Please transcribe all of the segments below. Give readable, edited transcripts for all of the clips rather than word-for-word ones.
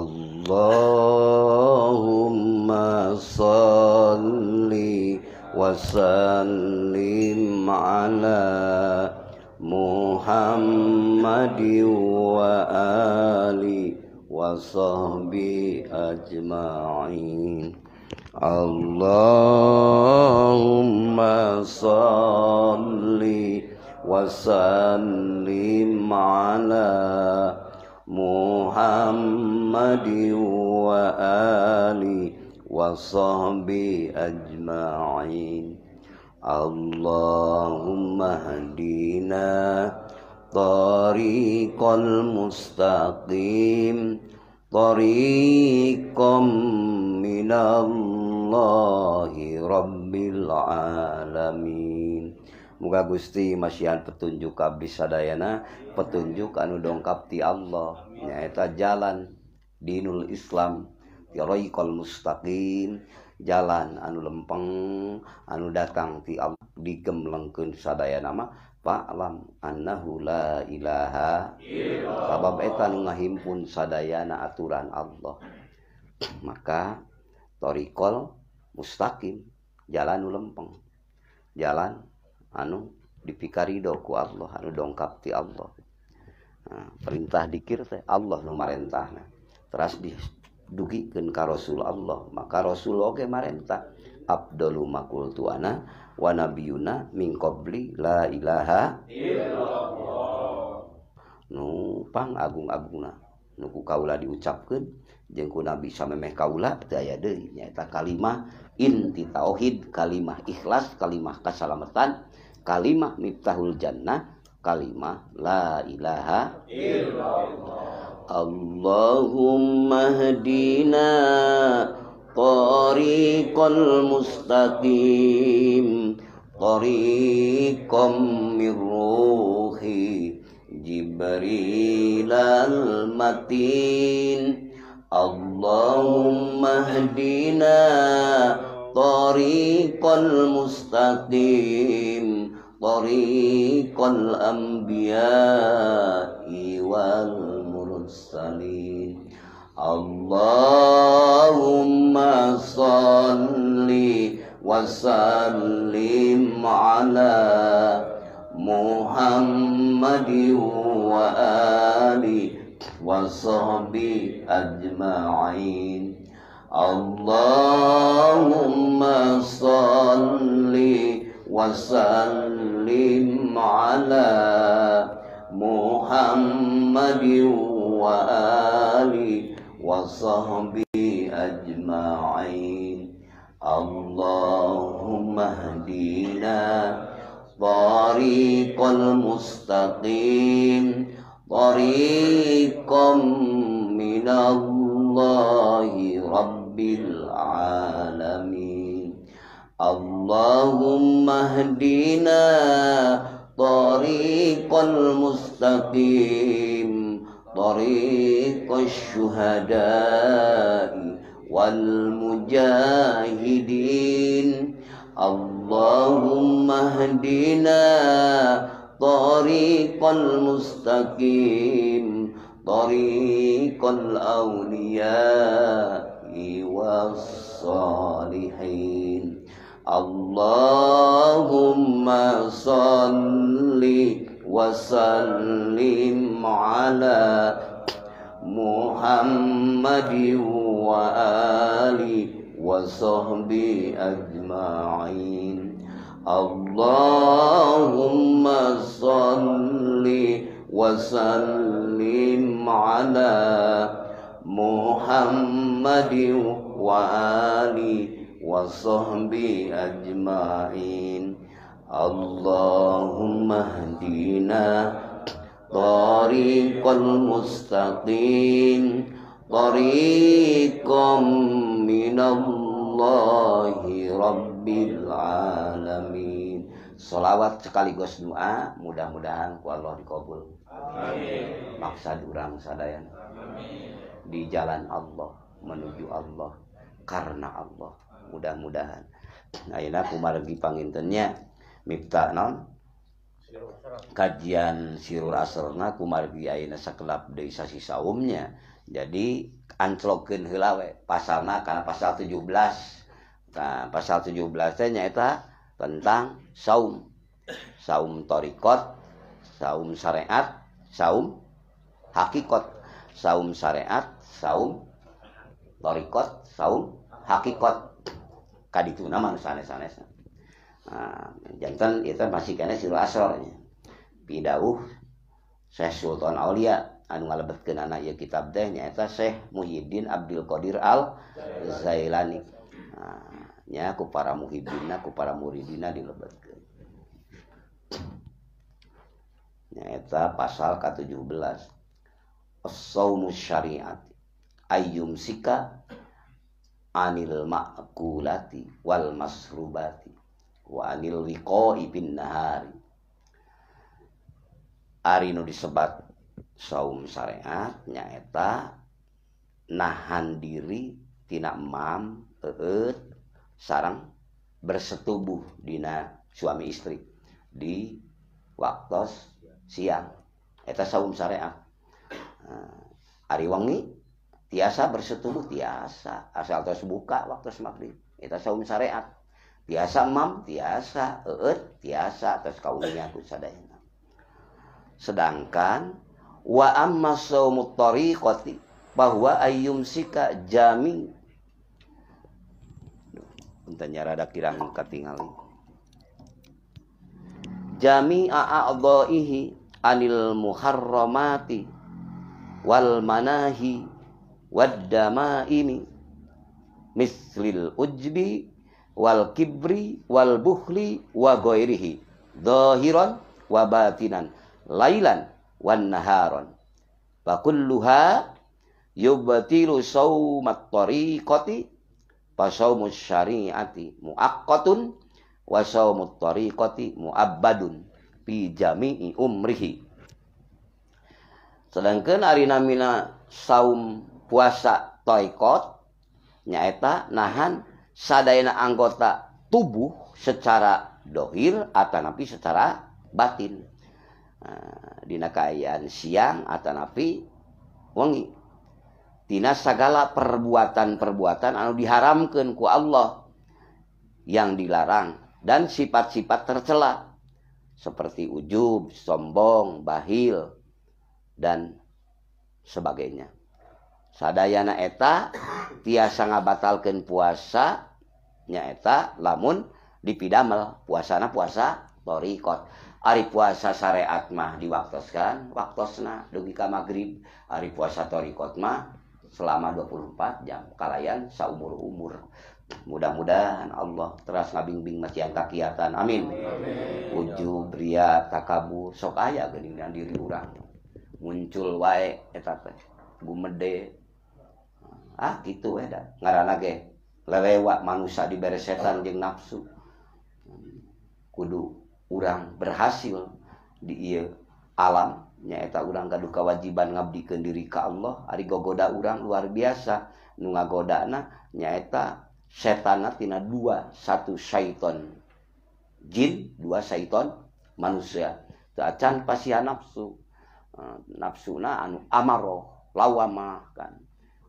Allahumma salli wa sallim ala Muhammadin wa ali wa sahbi ajma'in. Allahumma salli wa sallim ala Muhammadin wa ali wa sahbi ajma'in. Allahumma hadina tariqal mustaqim, tariqam minallahi rabbil alamin. Muga Gusti masihan petunjuk abdi sadayana, petunjuk anu dongkap ti Allah, nyaeta jalan dinul Islam, tariqal mustaqim, jalan anu lempeng anu datang ti Allah, digemlengkeun sadayana mah fa'lam annahu la ilaha illallah, sabab eta nu ngahimpun sadayana aturan Allah. Maka tariqal mustaqim, jalan anu lempeng, jalan anu dipikarido ku Allah, anu dongkap ti Allah. Nah, perintah dikir teh Allah nu marentahna, teras didugikeun ka Rasul Allah, maka Rasul oge marentah afdalu ma qultu ana wa nabiyuna min qabli la ilaha illallah. Nu pangagung-agungna nu ku kaula diucapkeun jeung ku nabi samemeh kaula teu aya deui, nyaeta kalimah inti tauhid, kalimah ikhlas, kalimah kasalamatan, kalimah miftahul jannah, kalimah la ilaha illallah. Allahumma hadina tariqal mustaqim, tariqam mir ruhi Jibril al-matin. Allahumma hadina tariqal mustaqim, tariqal anbiya'i wal mursalin. Allahumma salli wa sallim ala Muhammadin wa ali wa sahbi ajma'in. Allahumma salli wa sallim ala Muhammadin wa ali wa sahbi ajma'in. Allahumma hadina tariqal mustaqim, tariqam minallahi rabbil alamin. Allahumma hadina tariqal mustaqim, tariqash syuhada'i wal mujahidin. Allahumma hadina tariqal mustaqim, tariqal awliya'i was salihin. Allahumma salli wa sallim ala Muhammadin wa ali wa sahbi ajma'in. Allahumma salli wa sallim ala Muhammadin wa ali wa sahbi ajma'in. Allahumma hadina tariqal mustaqim, tariqam minallahi rabbil alamin. Sholawat sekaligus doa, mudah-mudahan ku Allah dikabul. Amin. Maksud urang sadayana di jalan Allah, menuju Allah, karena Allah. Mudah-mudahan ayeuna kumargi pangintennya miftah naon kajian sirul asrna kumargi ayeuna sakelap deui sasi saumnya. Jadi anclogkeun heula we pasalna kana pasal 17. Nah, pasal 17 teh nyaeta tentang saum. Saum thariqat, saum syariat, saum hakikat. Saum syariat, saum thariqat, saum hakikat. Kadituna mah sanes-sanesna. Nah, janten itu masih kena sirul asrnya. Pidauh Syekh Sultan Aulia anu ngalebetkeun anak ieu kitab teh nyaeta Syekh Muhyiddin Abdul Qadir Al Zailani. Nah, nya ku para muhibbinna ku para muridina dilebetkeun. Nyaeta pasal ke-17. As-saumu syariat ayyum sika anil ma'kulati wal masrubati wa anil liqa'i bin nahari. Ari nu disebat saum syariat nyaeta nahan diri tina mam eut sareng bersetubuh dina suami istri di waktu siang eta saum syariat. Ari wengi tiasa bersetubuh tiasa asal tos buka waktu maghrib eta saum syariat. Tiasa mam tiasa eut tiasa tos kaulnya ku sadayana. Sedangkan wa amma shaumut thariqati bahwa ayyumsika jami puntanya rada kirang katingali jami a'dha'ihi anil muharramati wal manahi wad damaimi mislil ujbi wal kibri wal bukhli wa ghairihi dhahiran wa batinan lailan wan naharon wa kulluha yubtilu saumat tariqati fa saumus syariati muaqqatun wa saumut tariqati muabbadun fi jami'i umrihi. Sedangkan ari namina saum puasa tariqat nyaeta nahan sadayana anggota tubuh secara dohir atanapi secara batin. Dina kaayaan siang atanapi wengi tina sagala perbuatan-perbuatan anu diharamkeun ku Allah yang dilarang dan sifat-sifat tercela seperti ujub, sombong, bahil dan sebagainya. Sadayana eta tiasa ngabatalkeun puasa nyaeta lamun dipidamel puasana puasa thariqat. Ari puasa syariat mah diwaktoskan waktosna dugi ka magrib. Ari puasa thariqat mah selama 24 jam kalayan saumur-umur. Mudah-mudahan Allah teras ngabimbing macian kakiatan. Amin. Ujub, ria, takabur sok aya geuningan diri urang. Muncul wae eta teh gumede. Kitu we da. Ngaranna ge lelewa manusia dibere setan jeung nafsu. Kudu urang berhasil di ieu alam nyaeta urang gaduh kewajiban ngabdikeun diri ka Allah. Ari gogoda urang luar biasa nu ngagodana nyaeta setanna tina dua, satu syaiton jin, dua syaiton manusia. Teu acan pasihan nafsu. Nafsuna anu amaroh lawamah kan.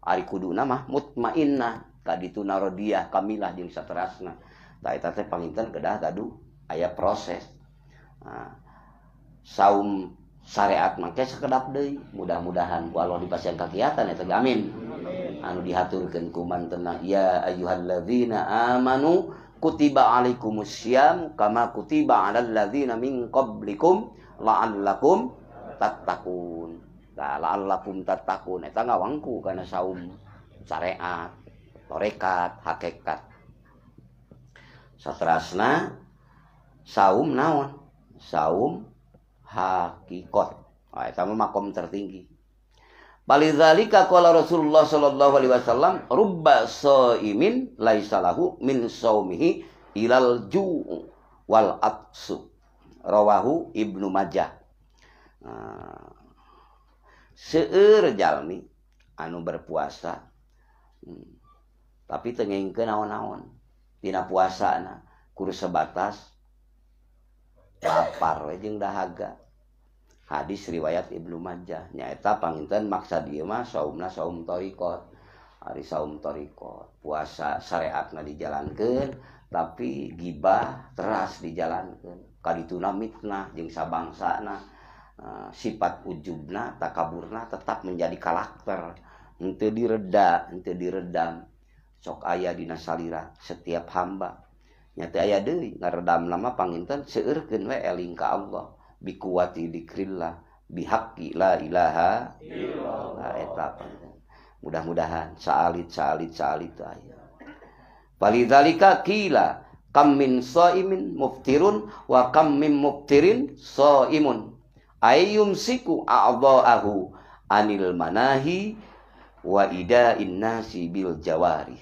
Ari kuduna mah mutmainnah kadituna radiyah kamilah jeung saterasna. Tah eta teh panginten kedah gaduh aya proses. Saum syariat mangke sakedap deui. Mudah-mudahan ku Allah dipasihan kakiatan eta amin. Anu dihaturkeun ku mantenna ya ayyuhalladzina amanu kutiba alaikumussyam kama kutiba alal ladzina min qablikum la'allakum tattaqun. La'allakum tattaqun eta ngawangku kana saum syariat, tarekat, hakikat. Saterasna saum naon? Saum hakikat. Eta mah makom tertinggi. Balidzalika qala Rasulullah sallallahu alaihi wasallam rubba shaimin laisa lahu min saumihi ilal ju' wal atsu. Rawahu Ibnu Majah. Seueur jalmi anu berpuasa tapi teu ngengkeun naon-naon tina puasana kudu sebatas lapar we jeung dahaga. Hadis riwayat Ibnu Majah nyaeta panginten maksud ieu mah saumna saum thariqat. Ari saum thariqat, puasa syariatna dijalankeun tapi gibah teras dijalankeun. Kadituna mitnah jeung sabangsana. Sifat ujubna, takaburna tetap menjadi karakter. Henteu direda, henteu diredam. Sok aya dina salira setiap hamba. Nya teu aya deui ngaredamna mah panginten seueurkeun we eling ka Allah. Bikuwati dikrillah bihaqqi la ilaha illallah. Eta mudah-mudahan saalit aya. Walidzalika qila kam min shaimin muftirun wa kam min muftirin shaimun ayyumsiku a'dha'ahu anil manahi wa ida'in nasi bil jawari.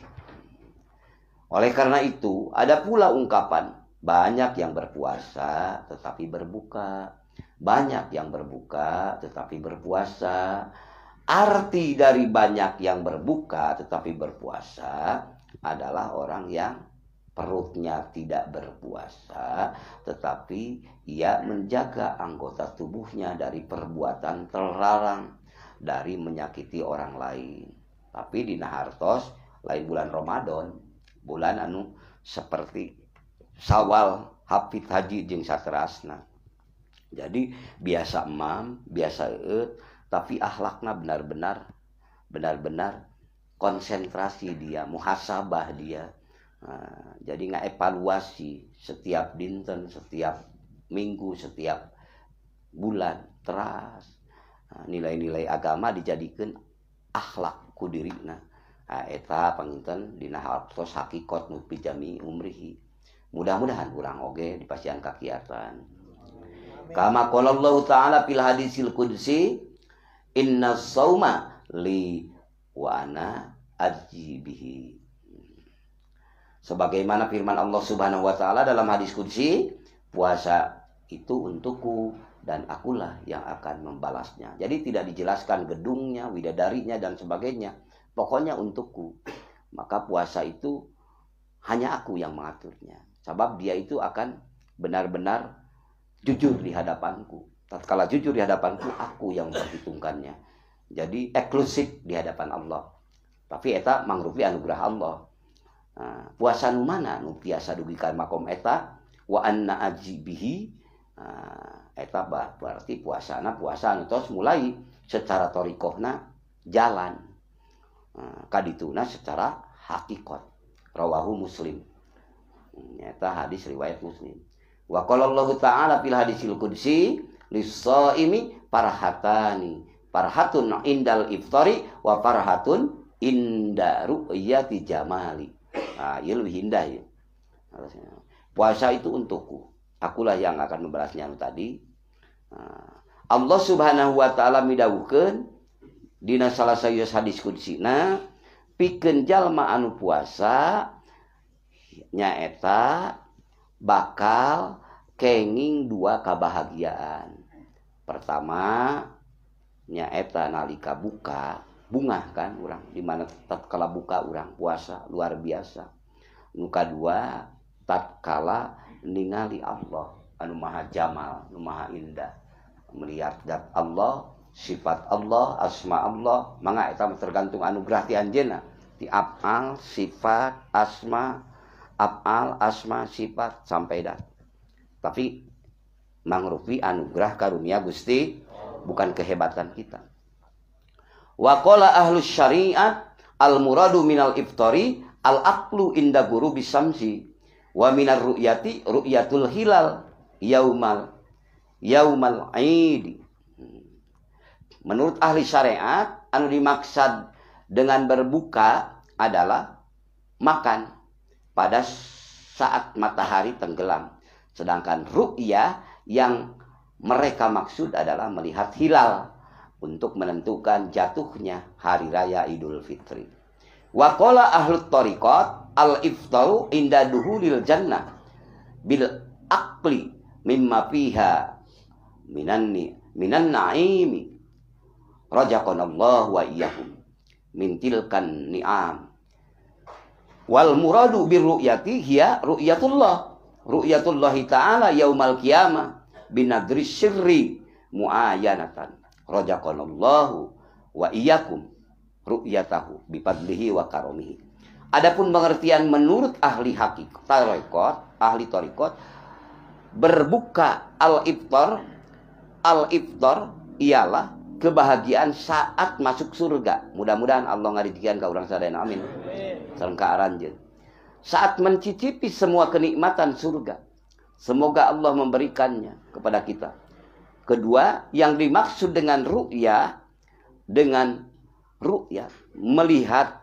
Oleh karena itu ada pula ungkapan banyak yang berpuasa tetapi berbuka, banyak yang berbuka tetapi berpuasa. Arti dari banyak yang berbuka tetapi berpuasa adalah orang yang perutnya tidak berpuasa tetapi ia menjaga anggota tubuhnya dari perbuatan terlarang, dari menyakiti orang lain. Tapi dina hartos lain bulan Ramadan, bulan anu seperti Syawal, hafid haji jeung saterasna. Jadi biasa emam, biasa tapi akhlakna benar-benar konsentrasi dia, muhasabah dia. Jadi ngaevaluasi setiap dinten, setiap minggu, setiap bulan teras. Nilai-nilai agama dijadikan akhlak ku dirina. Eta panginten dina hartos hakikat nu pijami umrihi. Mudah-mudahan urang oge dipasihan kakiatan. Kama qala Allah Ta'ala fil hadisil qudsi, inna sauma li wa ana ajibihi. Sebagaimana firman Allah Subhanahu wa taala dalam hadis qudsi, puasa itu untukku dan akulah yang akan membalasnya. Jadi tidak dijelaskan gedungnya, widadarinya dan sebagainya. Pokoknya untukku. Maka puasa itu hanya aku yang mengaturnya. Sebab dia itu akan benar-benar jujur di hadapanku. Tatkala jujur di hadapanku, aku yang memperhitungkannya. Jadi eksklusif di hadapan Allah. Tapi eta mangrupi anugerah Allah. Puasa nu mana nu biasa dugikan makom eta wa anna ajibihi. Eta berarti puasana puasa anu tos mulai secara thariqahna jalan. Kadituna secara hakikat. Rawahu Muslim. Eta hadis riwayat Muslim. Wa qala Allah Ta'ala fil hadisil qudsi lis-shaimi farhatani. Farhatun indal iftari wa farhatun inda ru'yati jamali. Ieu lebih indah ya. Puasa itu untukku. Akulah yang akan membalasnya tadi. Allah Subhanahu wa taala midawukeun dina salah sayeueus hadis qudsina pikeun jalma anu puasa nyaeta bakal kenging dua kebahagiaan. Pertama nyaeta nalika buka bunga kan urang di mana tatkala buka urang puasa luar biasa. Nu kadua tatkala ningali Allah anu maha jamal, anu maha indah, melihat zat Allah, sifat Allah, asma Allah, mangga eta tergantung anugerah ti anjeunna ti afal, sifat, asma, afal, asma, sifat sampai dah. Tapi mangrupi anugerah karunia Gusti, bukan kehebatan kita. Wa qala ahlus syariat al muradu minal iftari al aqlu inda ghurubi samsi wa minar ru'yati ru'yatul hilal yaumal aid. Menurut ahli syariat anu dimaksud dengan berbuka adalah makan pada saat matahari tenggelam. Sedangkan ru'yah yang mereka maksud adalah melihat hilal untuk menentukan jatuhnya hari raya Idul Fitri. Wa qala ahlut thariqat al-iftaru inda duhulil jannah bil aqli mimma fiha minan na'imi rajaqanallahu wa iyyahum min tilkan ni'am wal muradu bir ru'yati hiya ru'yatullah ru'yatullahi ta'ala yaumal qiyamah binadri syirri mu'ayanatan rajaqanallahu wa iyyakum ru'yatahu bifadlihi wa karomihi. Adapun pengertian menurut ahli hakikat ahli tarikot, berbuka al-iftar ialah kebahagiaan saat masuk surga. Mudah-mudahan Allah ngarijikan ka urang sadayana, amin. Sareng ka aranjeun. Saat mencicipi semua kenikmatan surga, semoga Allah memberikannya kepada kita. Kedua, yang dimaksud dengan ru'ya, melihat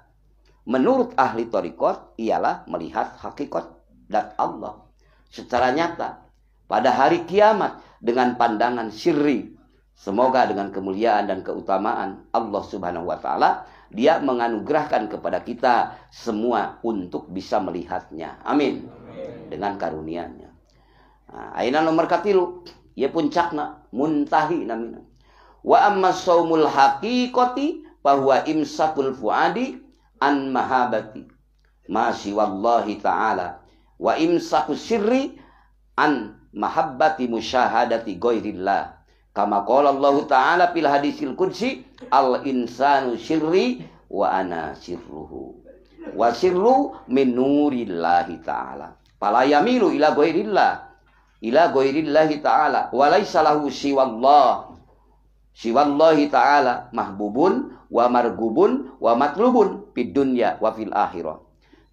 menurut ahli tarikot ialah melihat hakikat dan Allah secara nyata pada hari kiamat dengan pandangan sirri. Semoga dengan kemuliaan dan keutamaan Allah Subhanahu wa taala Dia menganugerahkan kepada kita semua untuk bisa melihatnya. Amin. Dengan karunia-Nya. Nah, ayeuna nomor katilu, ieu puncakna muntahi namina. Wa amma shaumul haqiqati bahwa imsakul fuadi an mahabati masyi wallahi ta'ala wa imsaku sirri an mahabbati musyahadati ghairillah kama qala Allah ta'ala fil hadisil qudsi al insanu sirri wa ana sirruhu wa sirru min nurillahi ta'ala fala yamilu ila ghairillahi ta'ala wa laisa lahu siwallahi ta'ala mahbubun wa margubun wa matlubun fid dunya wa fil akhirah.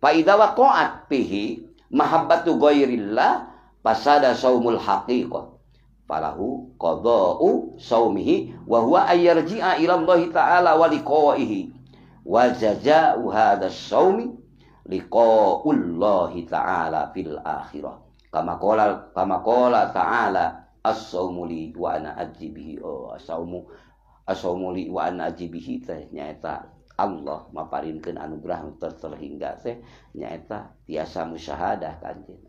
Fa idza waqa'at fihi mahabbatu ghairillah fasada saumul haqiqah. Falahu qada'u saumihi wa huwa ayyarji'a ila Allah ta'ala wa liqa'ihi. Wa jazaa'u hadha saumi liqa'ullahi ta'ala fil akhirah. Kama qala ta'ala as-saumu li wa ana ajibihi. As-saumu li wa ana ajibihi teh nyaeta Allah maparinkeun anugerah terhingga teh nyaeta tiasa musyahadah kanjeun.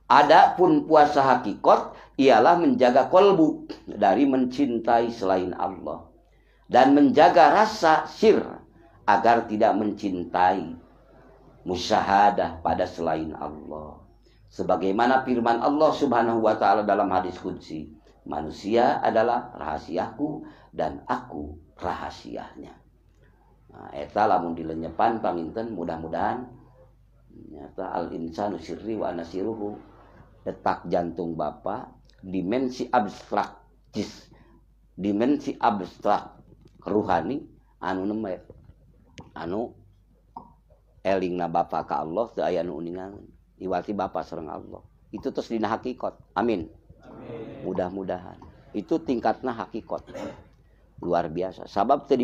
Adapun puasa hakikat ialah menjaga kolbu dari mencintai selain Allah dan menjaga rasa sir agar tidak mencintai musyahadah pada selain Allah. Sebagaimana firman Allah Subhanahu wa taala dalam hadis qudsi, manusia adalah rahasiaku dan aku rahasianya. Nah, eta lamun dilenyepan paminten mudah-mudahan nyata al insanu sirri wa ana sirruhu, detak jantung Bapa, dimensi abstrak ruhani anu nembe anu elingna Bapa ka Allah teu aya nu uningan iwati Bapa sareng Allah. Itu terus dina hakikat. Amin. Mudah-mudahan. Itu tingkatna hakikat. Luar biasa. Sabab teu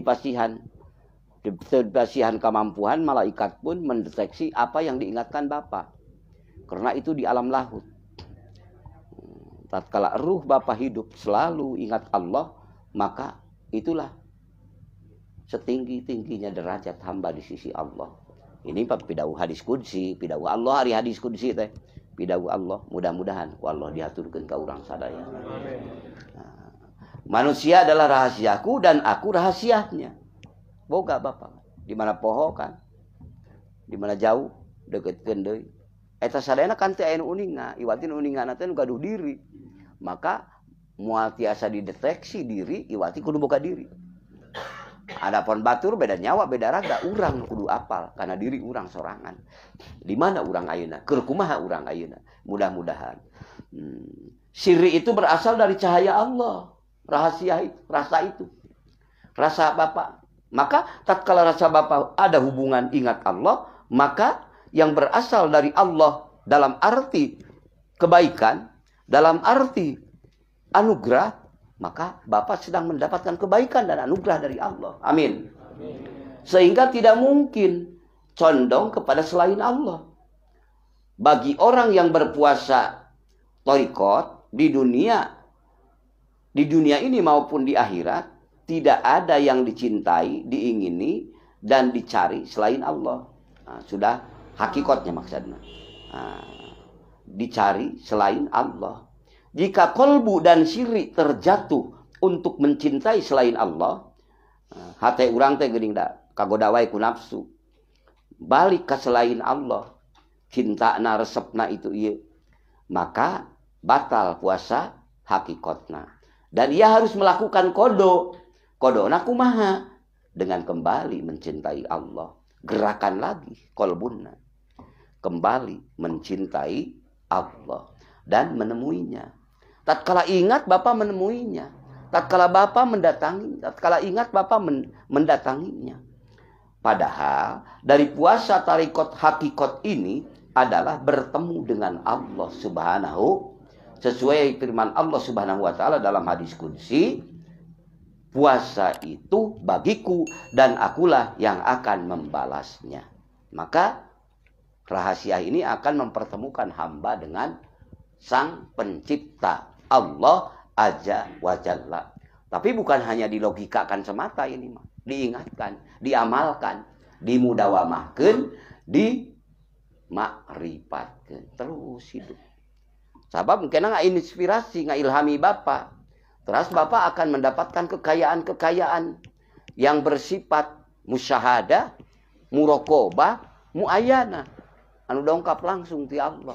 dipasihan kemampuan malaikat pun mendeteksi apa yang diingatkan Bapa. Karena itu di alam lahut. Tatkala ruh Bapa hidup selalu ingat Allah, maka itulah setinggi-tingginya derajat hamba di sisi Allah. Ini pidahu hadis qudsi, pidahu Allah hari hadis qudsi teh. Pidahu Allah, mudah-mudahan Allah diaturkeun ka urang sadaya. Nah, manusia adalah rahasiaku dan aku rahasianya. Boga Bapa. Di mana poho kan? Di mana jauh deukeutkeun deui. Eta sadayana kan teu aya nu uninga, iwati nu uningana teh nu gaduh diri. Maka moal tiasa dideteksi diri, iwati kudu boga diri. Adapun batur beda nyawa beda raga, urang kudu apal karena diri urang sorangan. Di mana urang ayeuna? Keur kumaha urang ayeuna? Mudah-mudahan. Sirri itu berasal dari cahaya Allah, rahasia itu, rasa Bapa. Maka tatkala rasa Bapa ada hubungan ingat Allah, maka yang berasal dari Allah dalam arti kebaikan, dalam arti anugerah, maka Bapa sedang mendapatkan kebaikan dan anugerah dari Allah. Amin. Sehingga tidak mungkin condong kepada selain Allah. Bagi orang yang berpuasa thariqat di dunia ini maupun di akhirat, tidak ada yang dicintai, diingini, dan dicari selain Allah. Nah, sudah hakikatnya maksudnya. Nah, dicari selain Allah. Jika kolbu dan siri terjatuh untuk mencintai selain Allah, hati urang teh geuning da kagoda wae ku nafsu. Balik ke selain Allah, cintana resepna itu ieu. maka batal puasa hakikatna. Dan ia harus melakukan kodo. Kodona kumaha? Dengan kembali mencintai Allah. Gerakan lagi kolbunna. Kembali mencintai Allah. Dan menemuinya. Tatkala ingat Bapak menemuinya. Tatkala Bapak mendatangi. Tatkala ingat Bapak mendatanginya. Padahal dari puasa tarekat hakikat ini adalah bertemu dengan Allah Subhanahu. Sesuai firman Allah Subhanahu wa taala dalam hadis qudsi, puasa itu bagiku dan akulah yang akan membalasnya. Maka rahasia ini akan mempertemukan hamba dengan Sang Pencipta Allah Azza wa Jalla. Tapi bukan hanya dilogikakan semata ini, diingatkan, diamalkan, dimudawamahkeun, dimakrifatkeun, terus hidup. Sabab mungkin nggak inspirasi, nggak ilhami Bapak. Terus Bapak akan mendapatkan kekayaan-kekayaan yang bersifat musyahadah, muraqabah, muayyana. Anu dongkap langsung ti Allah.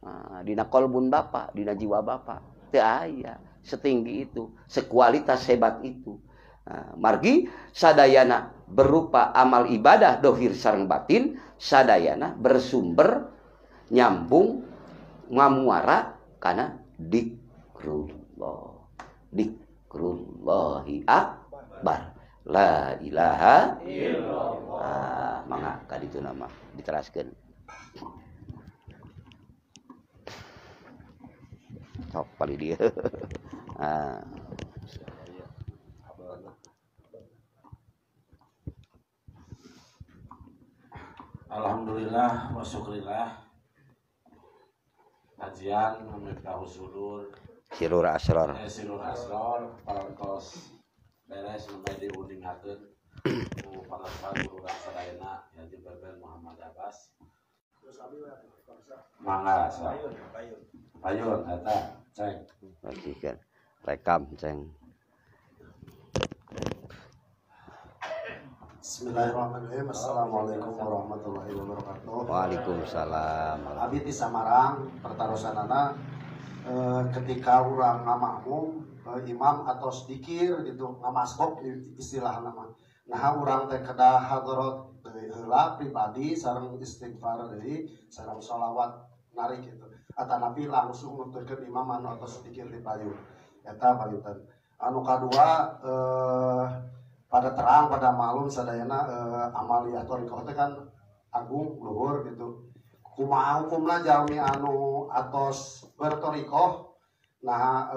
Nah, dina kolbun Bapak, dina jiwa Bapak. Teu aya setinggi itu, sekualitas hebat itu. Nah, margi sadayana berupa amal ibadah dohir sareng batin, sadayana bersumber nyambung ngamuara karena dikrullah. Dikrullahi akbar. La ilaha illallah. Mangga kaditu nama diteraskeun. Sok pali dia. Alhamdulillah wa syukurillah. Kajian Miftahus Sudur Sirur Asrar. Sirur Asrar parantos beres sampai diundingakeun ku pangarsa guru sadayana Haji Beben Muhammad Abbas. Mangga sa. Payun eta ceng. Perhatikan. Rekam ceng. Bismillahirrahmanirrahim. Assalamualaikum warahmatullahi wabarakatuh. Waalaikumsalam. Abi di Samarang pertarusanana ketika urang ngamakmum imam atau sedikir gitu ngamasbok istilah nama. Nah urang teh kedah hadarat heula pribadi sareng istighfar deui sareng sholawat narik gitu. Atanapi langsung nuturkeun imam anu atau sedikir di payun. Eta palinten. Anu kadua pada terang pada malum sadayana amaliyah thariqah teh kan agung luhur gitu. Kumaha hukumna jalmi anu atos berthariqah nah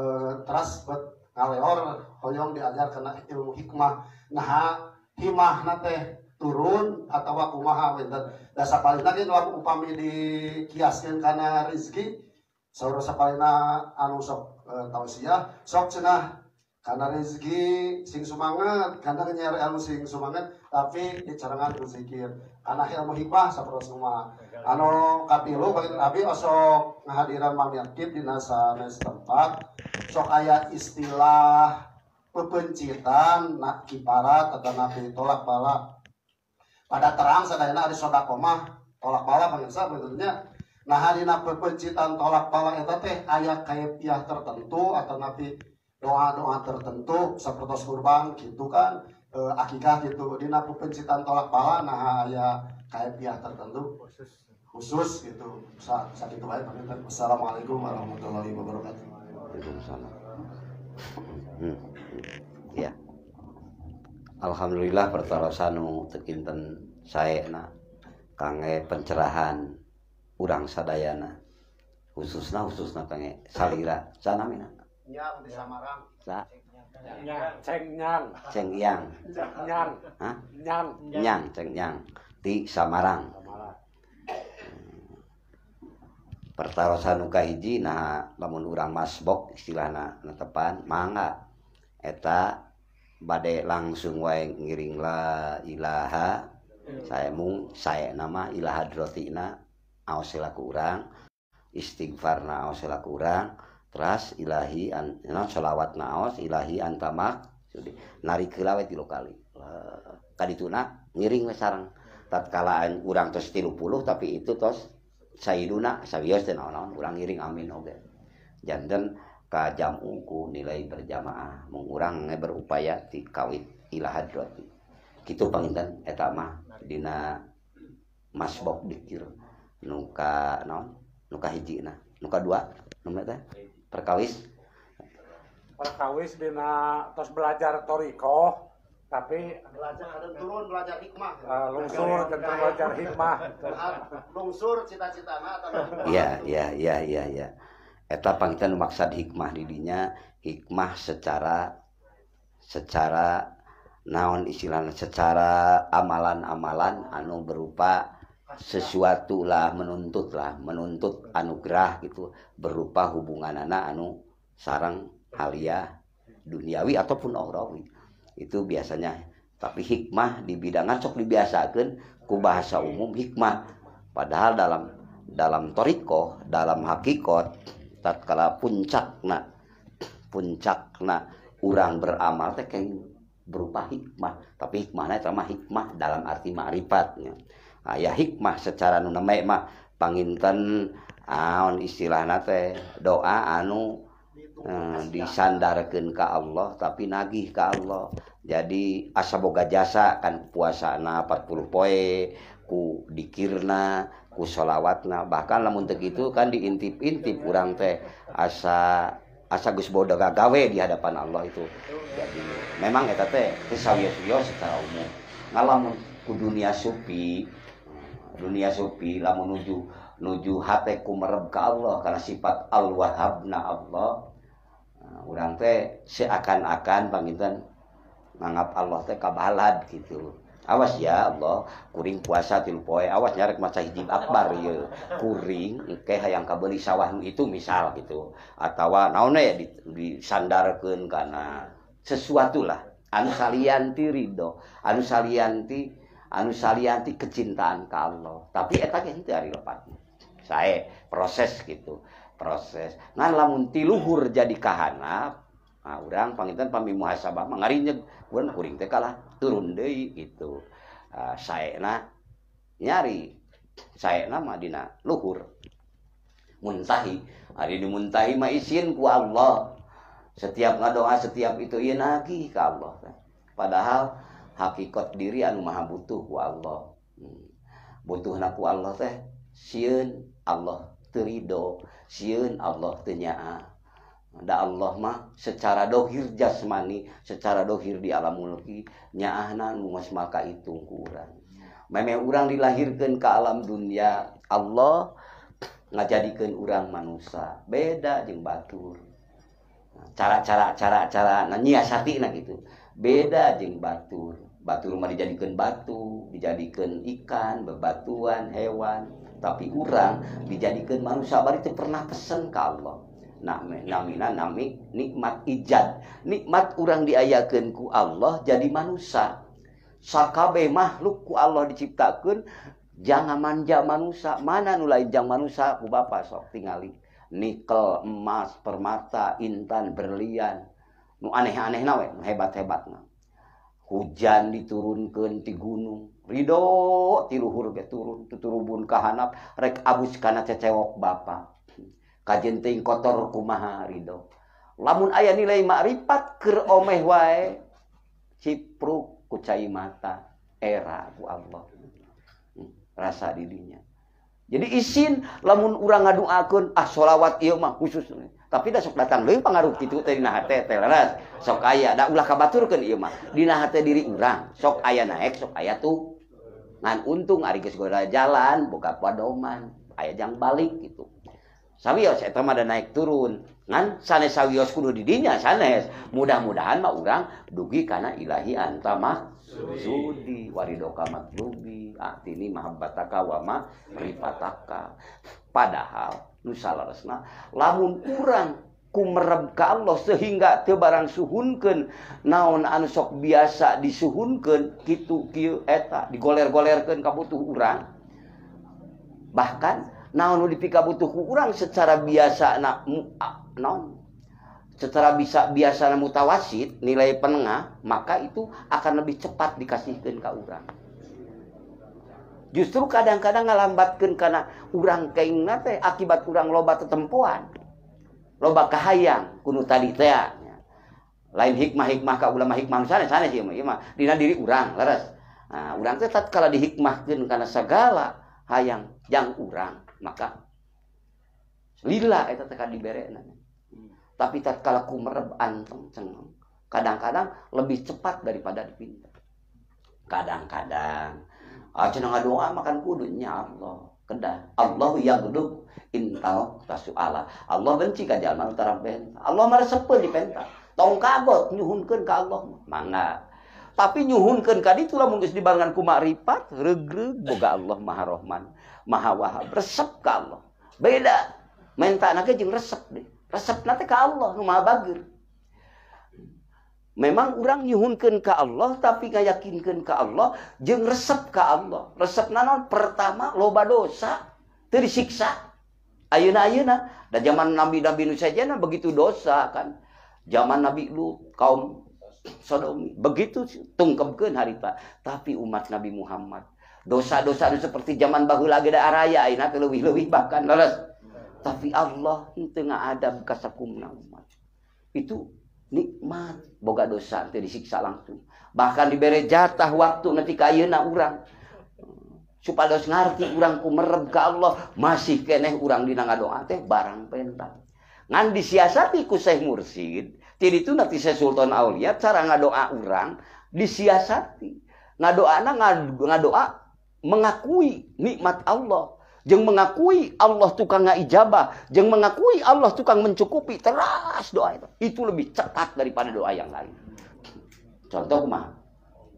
teras bet ngaleor hoyong diajar kena ilmu hikmah. Nah himahna teh turun atawa kumaha wenten. Da sapalina ge upami dikiaskeun kana rezeki saur sapalina anu sok tausiah sok cenah karena rezeki sing sumanget, karena nyer ilmu sing sumanget, tapi dicarangan berzikir. Karena ilmu hikmah sapertos semua. Anu kapilu bagi abi osok ngahadiran mamiakib di sanes tempat. Sok aya istilah pepencitan, nak kiparat atau nabi tolak bala. Pada terang sadayana ada sodakomah tolak bala pemirsa betulnya. Nah dina pepencitan tolak bala eta teh aya kaifiah tertentu atau nabi doa-doa tertentu seperti kurban gitu kan akikah gitu dina pencitan tolak bala nah aya kaifiah tertentu khusus gitu sakitu bae paminten. Wassalamualaikum warahmatullahi wabarakatuh. Waalaikumsalam. Ya. Alhamdulillah pertarosan nu teu kinten saena kangge pencerahan urang sadayana khususna kangge salira sanamina Nyang di Samarang. Ceng nyang. Hah? Nyang, ceng nyang di Samarang. Pertarosan nu kahiji nah lamun urang masbok istilahna netepan mangga eta bade langsung wae ngiring la ilaha saya nama ilaha hadratina aos laku urang istighfarna aos laku urang teras ilahi sholawat naos ilahi antamak narik heula we 3 kali kadituna ngiring we sareng tatkala urang tos 30 tapi itu tos sayyiduna sawios teh naon urang ngiring amin oge janten ka jamu ku nilai berjamaah mung urang berupaya ti kawit ila hadrati kitu panginten eta mah dina masbok dikir nu ka naon nu ka hijina nu kadua nu teh perkawis dina tos belajar toriko tapi belajar ada turun belajar hikmah lungsur dan belajar hikmah lungsur cita-citana iya eta pangitan maksud hikmah didinya hikmah secara naon istilahna secara amalan-amalan anu berupa sesuatu lah menuntut anugerah gitu berupa hubunganana anu sareng halia duniawi ataupun ukhrawi itu biasanya tapi hikmah di bidangan sok dibiasakeun ku bahasa umum hikmah padahal dalam toriko dalam hakikat tatkala puncakna urang beramal teh berupa hikmah tapi hikmahna eta mah hikmah dalam arti ma'rifatnya aya hikmah secara nu name mah panginten aon istilahna teh doa anu disandarkeun ka Allah tapi nagih ka Allah jadi asa boga jasa kan puasana 40 poe ku dikirna ku sholawatna bahkan lamun teu kitu kan diintip-intip urang teh asa geus boga gawe di hadapan Allah itu jadi memang eta teh sawios-wios secara umum ngalamun ku dunia sufi lamun nuju hate ku mereb ka Allah karena sifat al-wahhabna Allah urang teh seakan-akan panginten nganggap Allah teh kabalad gitu awas ya Allah kuring puasa 3 poe awas nyarek maca hijib akbar ieu kuring engke hayang kabeuli sawah nu itu misal gitu atawa naon ya disandarkeun kana sesuatu lah anu salianti ridho anu salianti kecintaan ka Allah tapi eta ge henteu ari lepatna sae proses gitu proses ngan lamun ti luhur jadi kahanap urang panginten pami muhasabah mah ngarinyeg urang kuring teh kalah turun deui gitu saena nyari saena mah dina luhur muntahi ari dimuntahi mah izin ku Allah setiap ngadoa setiap itu ieu nagih ka Allah padahal hakikat diri anu maha butuh ku Allah butuhna ku Allah teh sieun Allah teu ridho sieun Allah teu nyaa da Allah mah secara dohir jasmani secara dohir di alam mulki nyaahna nu mas maka hitung ku urang memang urang dilahirkeun ka alam dunia Allah ngajadikeun urang manusia beda jeung batur cara nyiasatina gitu beda jeung batur mah dijadikeun batu dijadikeun ikan bebatuan hewan tapi urang dijadikeun manusia bari teu pernah pesen ka Allah namina nikmat ijad nikmat urang diayakeun ku Allah jadi manusia sakabeh makhluk ku Allah diciptakeun jangan manja manusia mana nu lain jang manusia ku Bapa sok tingali nikel emas permata intan berlian nu aneh-anehna we nu hebat-hebatna hujan diturunkeun ti gunung ridho ti luhur ge turun tuturubun kahanap rek abus kana cecewok Bapa kajen teuing kotor kumaha ridho lamun aya nilai makrifat keur omeh wae cipruk ku cai mata era ku Allah rasa dirinya jadi izin lamun urang ngaduakeun sholawat ieu mah khusus tapi da sok datang deui pangaruh kitu teh dina hate teh leres sok aya da ulah kabaturkeun ieu mah dina hate diri urang sok aya naek sok aya tuh ngan untung ari geus goda jalan boga padoman aya jang balik gitu sawios eta mah da naik turun ngan sanes sawios kudu di dinya sanes mudah-mudahan mah urang dugi kana ilahi anta sudi waridoka matlubi atini mahabbataka wa ma rifataka padahal nu salaresna lamun urang kumereb ka Allah sehingga teu barang suhunkeun naon anu sok biasa disuhunkeun kitu kieu eta digoler-golerkeun ka butuh urang bahkan naon nu dipikabutuh ku urang secara biasa naon secara biasa mutawasid nilai penengah maka itu akan lebih cepat dikasihkeun ka urang Justru kadang-kadang ngalambatkeun kana urang keingna teh akibat urang loba tetempoan. Loba kahayang kudu tadi teh. Lain hikmah-hikmah ka ulama hikmah sanes ieu mah dina diri urang leres. Nah, urang teh tatkala dihikmahkeun kana sagala hayang jang urang, maka lila eta teh ka diberena. Tapi tatkala kumereb anteng cenah, kadang-kadang lebih cepat daripada dipinta. Kadang-kadang cenah ngadoa makan kudu nya Allah kedah. Allahu yaghdub intal tasuala. Allah benci ka jalma nu tarang Allah maresepkeun dipenta. Tong kabot nyuhunkeun ka Allah mangga. Tapi nyuhunkeun ka ditu lamun geus dibarengan ku makrifat, regreg boga Allah Maha Rahman, Maha Wahhab, resep ka Allah. Beda. Mentana ge jeung resep deh. Resepna teh ka Allah nu Maha Bageur. Memang orang nyuhunkeun ka Allah tapi ngayakinkeun ka Allah jeung resep ka Allah. Resepna naon? Pertama loba dosa teu disiksa. Ayeuna da zaman nabi-nabi nu sajana begitu dosa kan. Zaman Nabi Lut kaum Sodom begitu tungkepkeun harita. Tapi umat Nabi Muhammad dosa-dosa seperti zaman baheula ge da araya ayeuna teh leuwih-leuwih bahkan leres. Tapi Allah henteu ngaadab ka sakumna umat. Itu nikmat boga dosa teu disiksa langsung. Bahkan dibere jatah waktu nanti ka ayeuna urang. Supados ngarti urang kumereb ka Allah, masih keneh urang dina ngadoa teh barang pentak. Ngan disiasati ku Syekh Mursyid, ti ditu nanti Syekh Sultan Aulia cara ngadoa urang disiasati. Ngadoana ngadoa mengakui nikmat Allah. Jeung mengakui Allah tukang ngaijabah, jeung mengakui Allah tukang mencukupi, teras doa itu. Itu lebih cepat daripada doa yang lain. Contoh kumaha?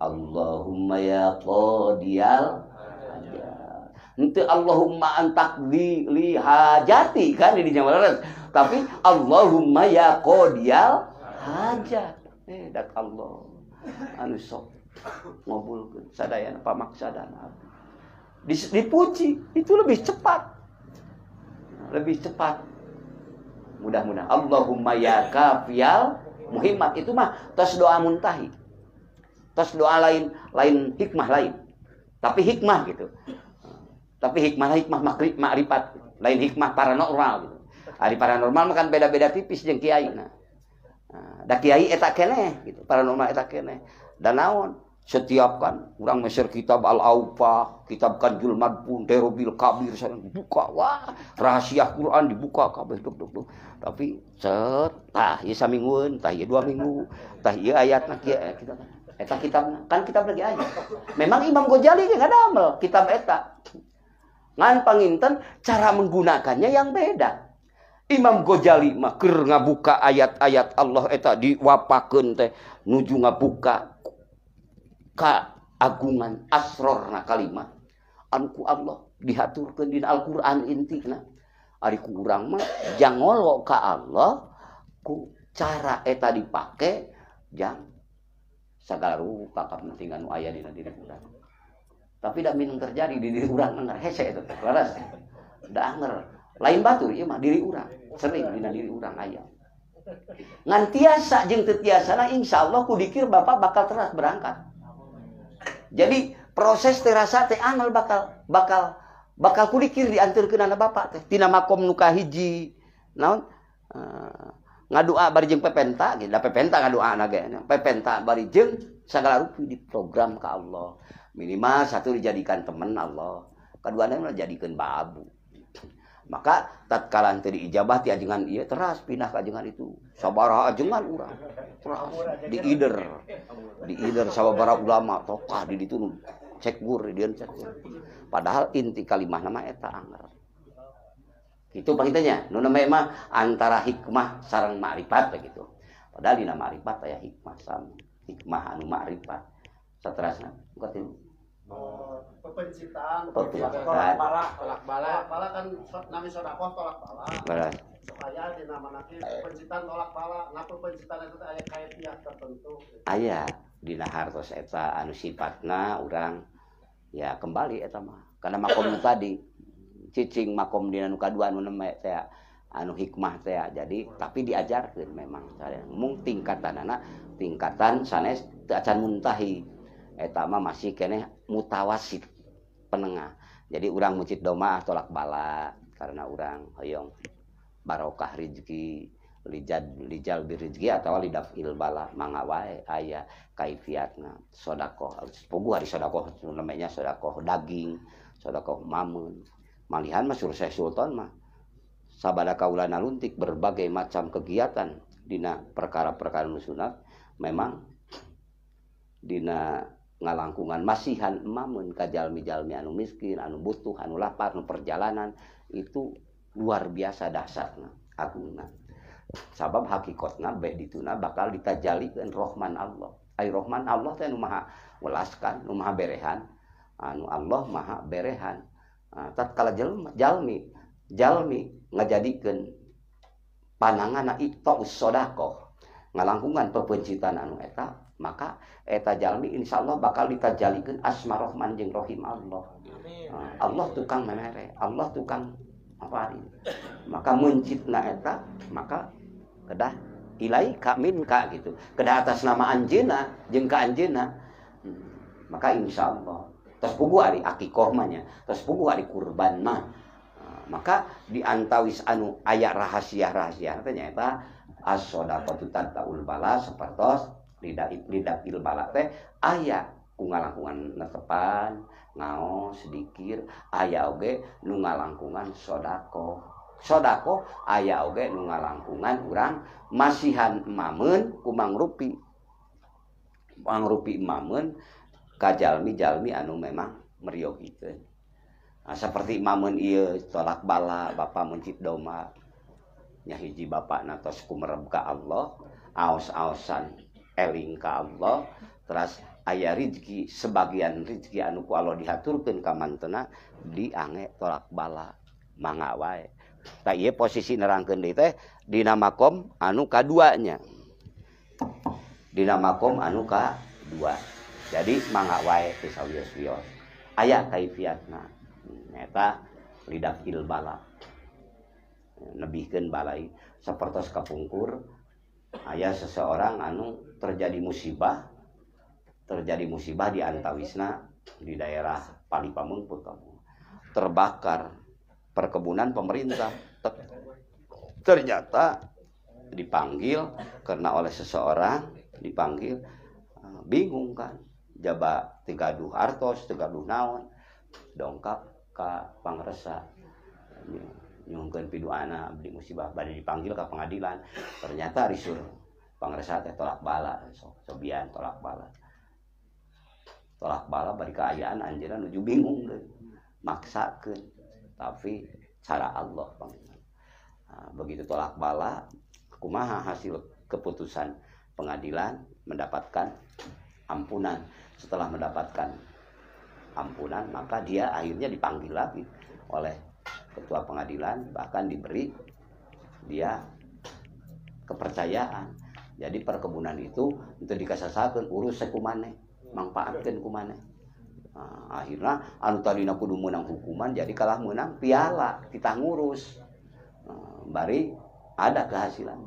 Allahumma ya qadiyal hajat. Henteu Allahumma antaqdi li hajati kan di dinya leres. Tapi Allahumma ya qadiyal hajat. Dat Allah anu sok ngabulkeun sadayana pamaksadana. Dipuji itu lebih cepat, mudah-mudahan. Allahumma ya kafiyal muhimmat itu mah tos doa muntahi, tos doa lain hikmah lain, tapi hikmah gitu, tapi hikmah makrifat lain hikmah paranormal gitu. Ari paranormal mah kan beda-beda tipis jeung kiai nah. Da kiai eta keneh gitu, paranormal eta keneh. Dan naon? Setiap kan orang meser kitab Al-Awfah, kitab Kanjul Madpun, Terobil Kabir, dibuka, wah rahasia Quran dibuka kabeh duk. Tapi tah ieu saminggueun, tah ieu 2 minggu, tah ieu ayatna kieu eta kitabna, kan kitab lagi ayat. Memang Imam Ghazali ge ngadamel kitab eta. Ngan panginten cara menggunakannya yang beda. Imam Ghazali mah keur ngabuka ayat-ayat Allah eta diwapakeun teh nuju ngabuka keagungan asrorna kalimat anu ku Allah dihaturkeun dina Al-Qur'an intina. Ari ku urang mah jangolo ka Allah ku cara eta dipake jang sagala rupa kapentingan nu aya dina diri urang. Tapi da minung terjadi di diri urang anger hese eta teh laras. Da anger. Lain batur ieu mah diri urang, sering dina diri urang aya. Ngan tiasa jeung teu tiasana insyaallah ku dikir Bapak bakal teras berangkat. Jadi proses terasa teh angel bakal kulikir dianturkeun anak bapak teh tina makom nu kahiji naon ngadoa bari jeung pepenta ge da pepenta ngadoana ge pepenta bari jeung sagala rupi diprogram ka Allah minimal satu dijadikan teman Allah kaduana dijadikeun babu. Maka tatkala teu diijabah ti ajengan ieu teras pindah ka ajengan itu sabaraha ajengan urang teras diider sababaraha ulama tokah di ditu cek gur dieun cek gur. Padahal inti kalimah nama eta anger kitu pangitanya nu nama mah antara hikmah sareng makrifat begitu. Padahal dina makrifat aya hikmah sam hikmah anu makrifat saterasna katilu pencitaan tolak bala kan nami sedekah tolak bala supaya dina manake pencitaan tolak bala ngapa pencitaan itu aya kaifiah tertentu aya dina hartos eta anu sifatna urang ya kembali eta mah kana makom tadi cicing makom dina nu kadua anu neme teh anu hikmah teh jadi tapi diajarkeun memang mung tingkatanana tingkatan sanes teu acan muntahi eta mah masih keneh mutawasit penengah. Jadi urang mucit doma tolak bala karena urang hoyong barokah rezeki lijal birrizki atau lidafil bala mangga wae aya kaifiatna sedekah puguh hari sedekah namanya sedekah daging sedekah mamun malihan mah suruh Syekh Sultan mah sabada kaulana luntik berbagai macam kegiatan dina perkara-perkara nu sunat memang dina ngalangkungan masihan mamun ka jalmi-jalmi anu miskin anu butuh anu lapar anu perjalanan itu luar biasa dahsyatna agungna sabab hakikatna bae dituna bakal ditajallikeun rahman Allah ai rahman Allah teh nu maha welaskan nu maha berehan anu Allah maha berehan tatkala jalmi ngajadikeun pananganna iqtaus shadaqah ngalangkungan pepencitan anu eta maka eta jalmi insyaallah bakal ditajallikeun asma rahman jeung rahim Allah. Allah tukang memere Allah tukang apa maka mencitna eta maka kedah ilaika minka gitu kedah atas nama anjeunna jeung ka anjeunna maka insyaallah tos puguh ari akikah mah nya tos puguh ari kurban mah maka diantawis anu aya rahasia-rahasia teh nyaeta as-shadaqatu taul bala sapertos lidakil bala teh aya ku ngalangkungan netepan ngaos sedikit aya oge nu ngalangkungan sodako aya oge nu ngalangkungan urang masihan mamun ku mangrupi mamun ka jalmi-jalmi anu memang meriogikeun seperti mamun ieu tolak bala bapa mencit doma nya hiji bapana tos kumereb ka Allah aos-aosan eling ka Allah terus aya rezeki sebagian rezeki anu ku Allah dihaturkeun ka mantena diange tolak bala mangga wae ta ieu posisi nerangkeun deui teh dina makom anu kaduanya dina makom anu kadua jadi mangga wae teu sawios-wios aya kaifiatna eta lidafil bala nebihkeun balai sapertos kapungkur aya seseorang anu terjadi musibah di antawisna di daerah Palipamengput terbakar perkebunan pemerintah ternyata dipanggil karena oleh seseorang dipanggil bingung kan jaba tigaduh artos tigaduh naon dongkap ka pangresa nyungkeun piduana abdi musibah bade dipanggil ka pengadilan ternyata risur pangresa teh tolak bala sobian tolak bala bari kaayaan anjeunna nuju bingung deui maksakeun tapi cara Allah begitu tolak bala kumaha hasil keputusan pengadilan mendapatkan ampunan setelah mendapatkan ampunan maka dia akhirnya dipanggil lagi oleh ketua pengadilan bahkan diberi dia kepercayaan jadi perkebunan itu untuk dikasasakeun urus sakumaneh mangpaatkeun kumaneh akhirnya anu tadina kudu meunang hukuman jadi kalah menang piala kita ngurus bari ada kehasilnya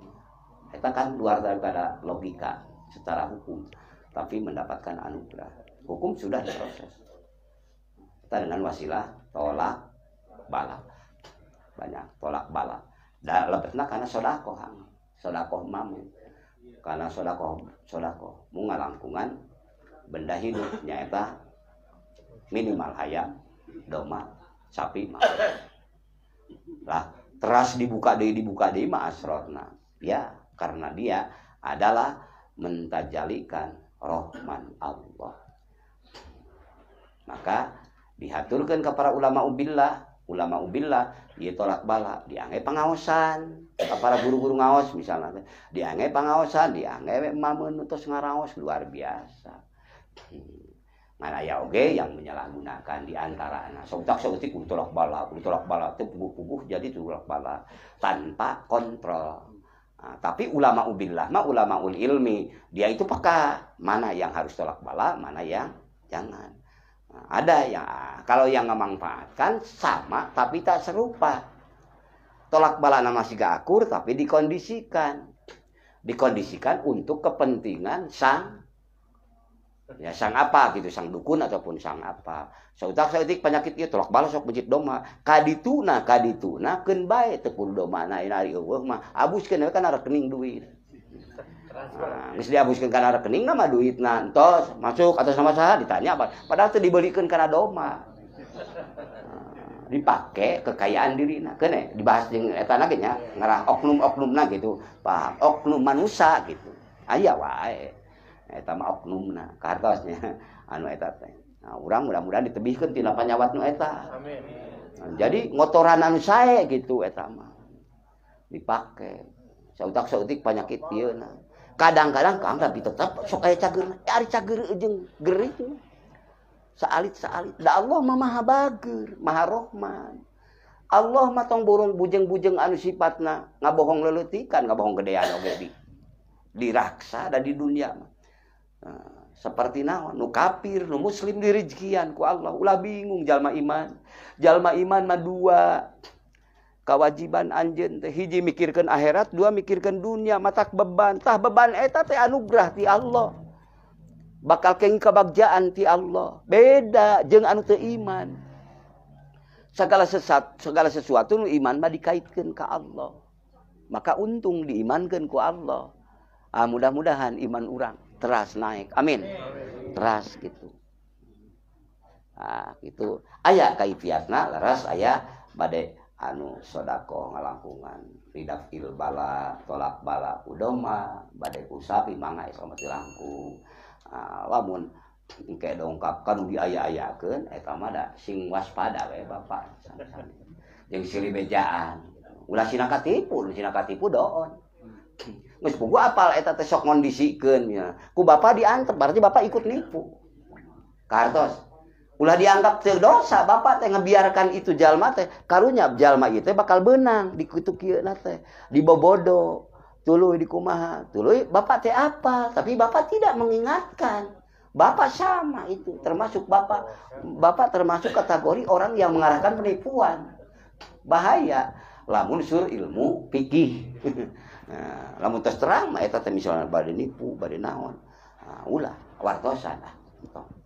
eta kan luar daripada logika secara hukum tapi mendapatkan anugerah hukum sudah diproses kita dengan wasilah tolak bala banyak tolak bala da lebetna kana sedekah mamun kana sedekah mun ngalangkungan benda hidup nyaeta minimal hayam doma sapi mah lah teras dibuka deui mah asrotna ya karena dia adalah mentajalikan rahman Allah maka dihaturkeun ka para ulama ubillah ieu tolak bala diangge pangaosan ka para guru-guru ngaos misalnya diangge pangaosan diangge mamun tos ngaraos luar biasa ngan aya oge yang menyalahgunakan di antarana sok-sok kudu tolak bala teh puguh-puguh jadi tolak bala tanpa kontrol tapi ulama ubillah mah ulamaul ilmi dia itu peka mana yang harus tolak bala mana yang jangan ada yang kalau yang memanfaatkan sama tapi tak serupa tolak bala masih gak akur tapi dikondisikan untuk kepentingan sang Ya sang apa gitu, sang dukun ataupun sang apa. Sautak sautik penyakit ieu tolak balas sok bejit doma. Kadituna keun bae teu kudu domana ari eueuh mah abuskeun we kana rekening duit. Geus diabuskeun kana rekening mah duitna entos masuk atas nama saha ditanya apa. Padahal teu dibelikeun kana doma. Dipake kekayaan dirina keun dibahas jeung eta na ge nya ngarah oknum-oknumna gitu. Paham oknum manusia gitu. Aya wae. Eta mah oknumna kartosnya anu eta teh. Nah, urang mudah-mudahan ditebihkeun tina panyawat nu eta. Amin. Nah, jadi ngotoran anu sae gitu eta mah. Dipake. Sautak-sautik penyakit pieuna. Kadang-kadang Kang tapi tetep sok aya cageurna. Ari cager jeung geuring. Saalit-saalit. Da Allah mah Maha Bageur, Maha Rahman. Allah mah tong burung bujeng-bujeng anu sifatna ngabohong leuleutikan, ngabohong gedean oge diraksa da di dunia mah. Nah, seperti naon nu kafir nu muslim direjekian ku Allah ulah bingung jalma iman mah dua kewajiban anjeun teh hiji mikirkeun akhirat dua mikirkeun dunia matak beban tah beban eta teh anugerah ti Allah bakal kenging kabagjaan ti Allah beda jeung anu teu iman segala sesuatu nu iman mah dikaitkeun ka Allah maka untung diimankeun ku Allah mudah-mudahan iman urang teras naik. Amin. Teras gitu. Nah, gitu. Aya kaifiatna laras aya bade anu sodako ngalangkungan ridak bala tolak bala udoma bade kusapi mangga selamat langkung. Lamun engke dongkap kanu diaya-ayakeun eta mah da sing waspada we Bapak. Jeung silih bejaan. Ulah sina katipu doon. Geus puguh apal eta teh sok ngondisikeun nya. Ku Bapak diantep berarti Bapak ikut nipu. Kartos. Ulah dianggap teu dosa Bapak teh ngebiarkan itu jalma teh karunya jalma ieu teh bakal beunang di kitu kieu na teh. Dibobodo, tuluy dikumaha. Tuluy Bapak teh apa? Tapi Bapak tidak mengingatkan. Bapak sama itu, termasuk Bapak termasuk kategori orang yang mengarahkan penipuan. Bahaya. Lamun sur ilmu fikih. Nah, lamun tos terang mah eta teh misalna bade nipu, bade naon. Ulah wartosan lah.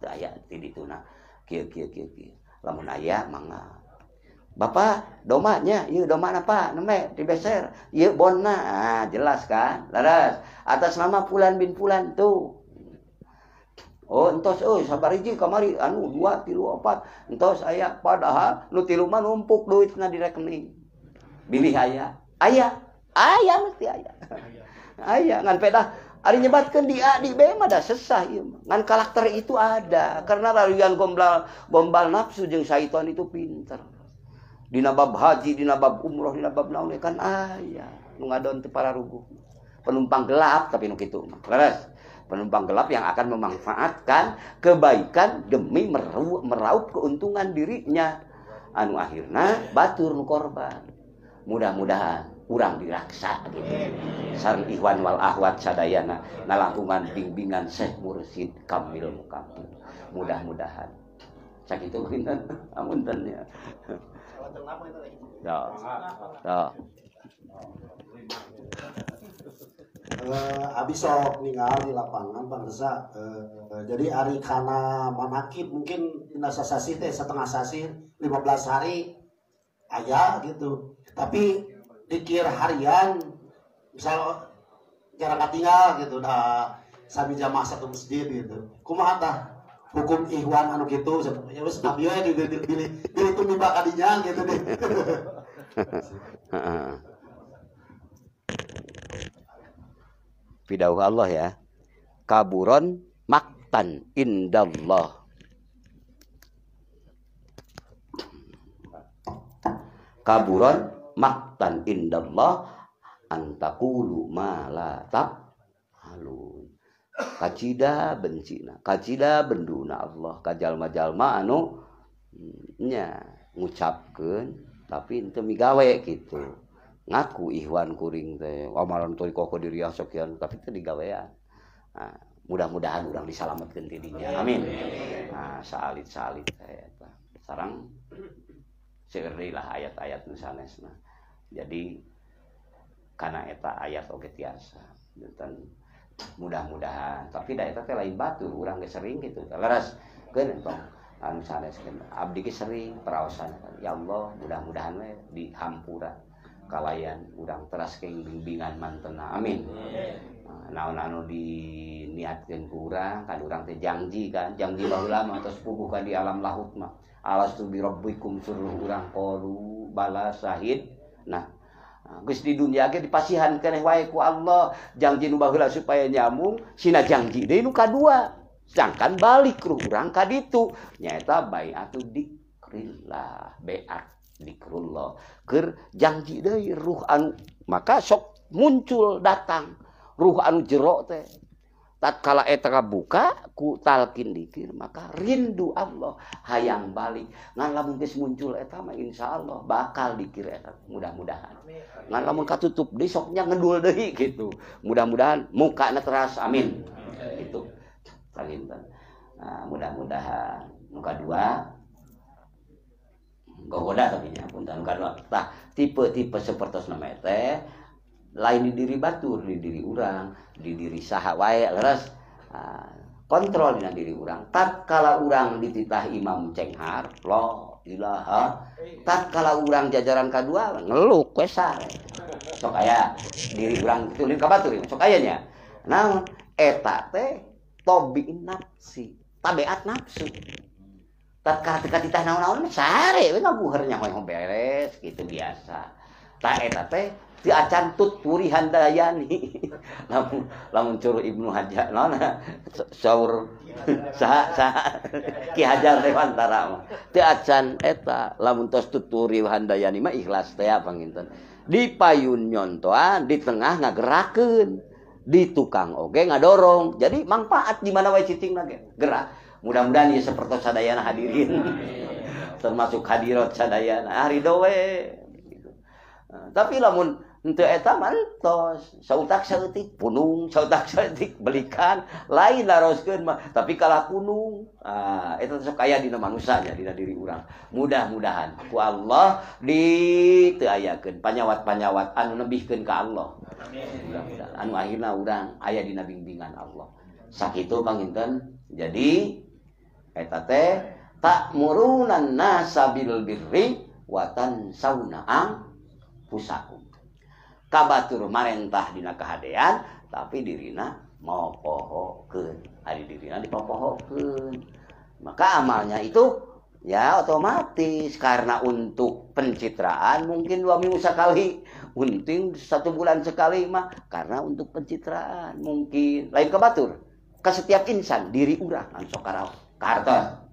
Teu aya ti dituna. Kieu. Lamun aya mangga. Bapak, domanya, ieu domana Pak, neme dibeser. Ieu bonna. Jelas kan? Laras. Atas nama Fulan bin Fulan tuh. Oh, entos sabar hiji kamari anu 2, 3, 4. Entos aya padahal nu 3 mah numpuk duitna di rekening. Bilih aya mesti aya. Aya ngan pedah ari nyebatkeun di A di B mah da sesah ieu mah. Ngan karakter itu ada karena ralian gombal nafsu jeung syaitan itu pinter. Dina bab haji, dina bab umroh, dina bab naon kan aya nu ngadon teu pararuguh. Penumpang gelap tapi nu kitu mah. Leres. Penumpang gelap yang akan memanfaatkan kebaikan demi meraup keuntungan dirinya. Anu akhirna batur nu korban. Mudah-mudahan urang diraksa gitu. Sareng ikhwan wal ahwat sadayana nalangkungan bimbingan Syekh Mursyid Kamil Mukamil. Mudah-mudahan. Sakitu kinten amunten ya. Abi sok ningali di lapangan Bang Reza. Jadi ari kana manakib mungkin dina sasasih teh setengah sasih 15 hari aya gitu. Tapi dikir harian misal jarang katinggal gitu dah sami jamaah satu masjid gitu. Kumaha tah hukum ikhwan anu kitu ya wis abi we dipilih tumimba kadinya gitu deh. Pidauh Allah ya. Kaburon maktan indallah. Kaburon maktan indallah antakulu ma la taf'alun. Kacida bencina, kacida benduna Allah ka jalma-jalma anu nya ngucapkeun tapi teu migawe kitu. Ngaku ikhwan kuring teh amalan thariqah qadiriyah sekian tapi teu digawean. Nah, mudah-mudahan urang disalametkeun ti dinya. Amin. Nah, salit-salit eta. Sareng seurilah ayat-ayat nu sanesna. Jadi kana eta ayat oge tiasa. Janten mudah-mudahan tapi da eta teh lain batur urang ge sering gitu leres keun entong anu saneskeun abdi ge sering paraosan ya Allah mudah-mudahan we dihampura kalayan urang teraskeun bimbingan mantena amin naon anu diniatkeun ku urang kan urang teh janji baheula mah tos puguh ka di alam laut mah alastu bi rabbikum suruh urang qalu bala syahid nah geus di dunia ge dipasihan keneh wae ku Allah janji nu baheula supaya nyambung sina janji deui nu kadua sedangkan balik ruh urang ka ditu nyaeta baiatu dikrillah baiat dikrullah keur janji deui ruh anu maka sok muncul datang ruh anu jero teh tatkala eta kabuka ku talqin dikir maka rindu Allah hayang balik ngan lamun geus muncul eta mah insyaallah bakal dikir eta mudah-mudahan ngan lamun katutup deui soknya ngedul deui gitu mudah-mudahan mukana teras amin itu salinten nah mudah-mudahan muka dua gogoda tapi nya punten muka dua tah tipe-tipe sapertos nama teh lain di diri batur di diri urang di diri saha wae leres kontrol dina diri urang tatkala urang dititah imam cenghar la ilaha tatkala urang jajaran kadua ngeluk we sare sok aya diri urang kitu lin ka batur sok aya nya naon eta teh tobi nafsi tabiat nafsu tatkala teu katitah naon-naon sare we ngabuheur nya hoyong beres gitu biasa ta eta teh ti acan tuturi handayani lamun curu Ibnu Hajar naon saur saha Ki Hajar Dewantara mah ti acan eta lamun tos tuturi handayani mah ikhlas teh panginten di payun nyontoan di tengah ngagerakeun di tukang oge ngadorong jadi manfaat di mana wae cicing ge gerak mudah-mudahan ieu sapertos sadayana hadirin termasuk hadirat sadayana arido we tapi lamun henteu eta mah entos sautak saeutik punung sautak saeutik belikan lain laroskeun mah tapi kalah punung eta sok aya dina manusia nya dina diri urang mudah-mudahan ku Allah diteu ayakeun panyawat-panyawat anu nebihkeun ka Allah mudah-mudahan anu akhirna urang aya dina bimbingan Allah sakitu panginten jadi eta teh ta'murunan nasa bil birri wa tansawna anfusakum kabatur marentah dina kahadean tapi dirina mopohokeun ari dirina dipopohokeun maka amalnya itu ya otomatis karena untuk pencitraan mungkin 2 minggu sekali unting 1 bulan sekali mah karena untuk pencitraan mungkin lain kabatur ka setiap insan diri urang anu sok karaos kartos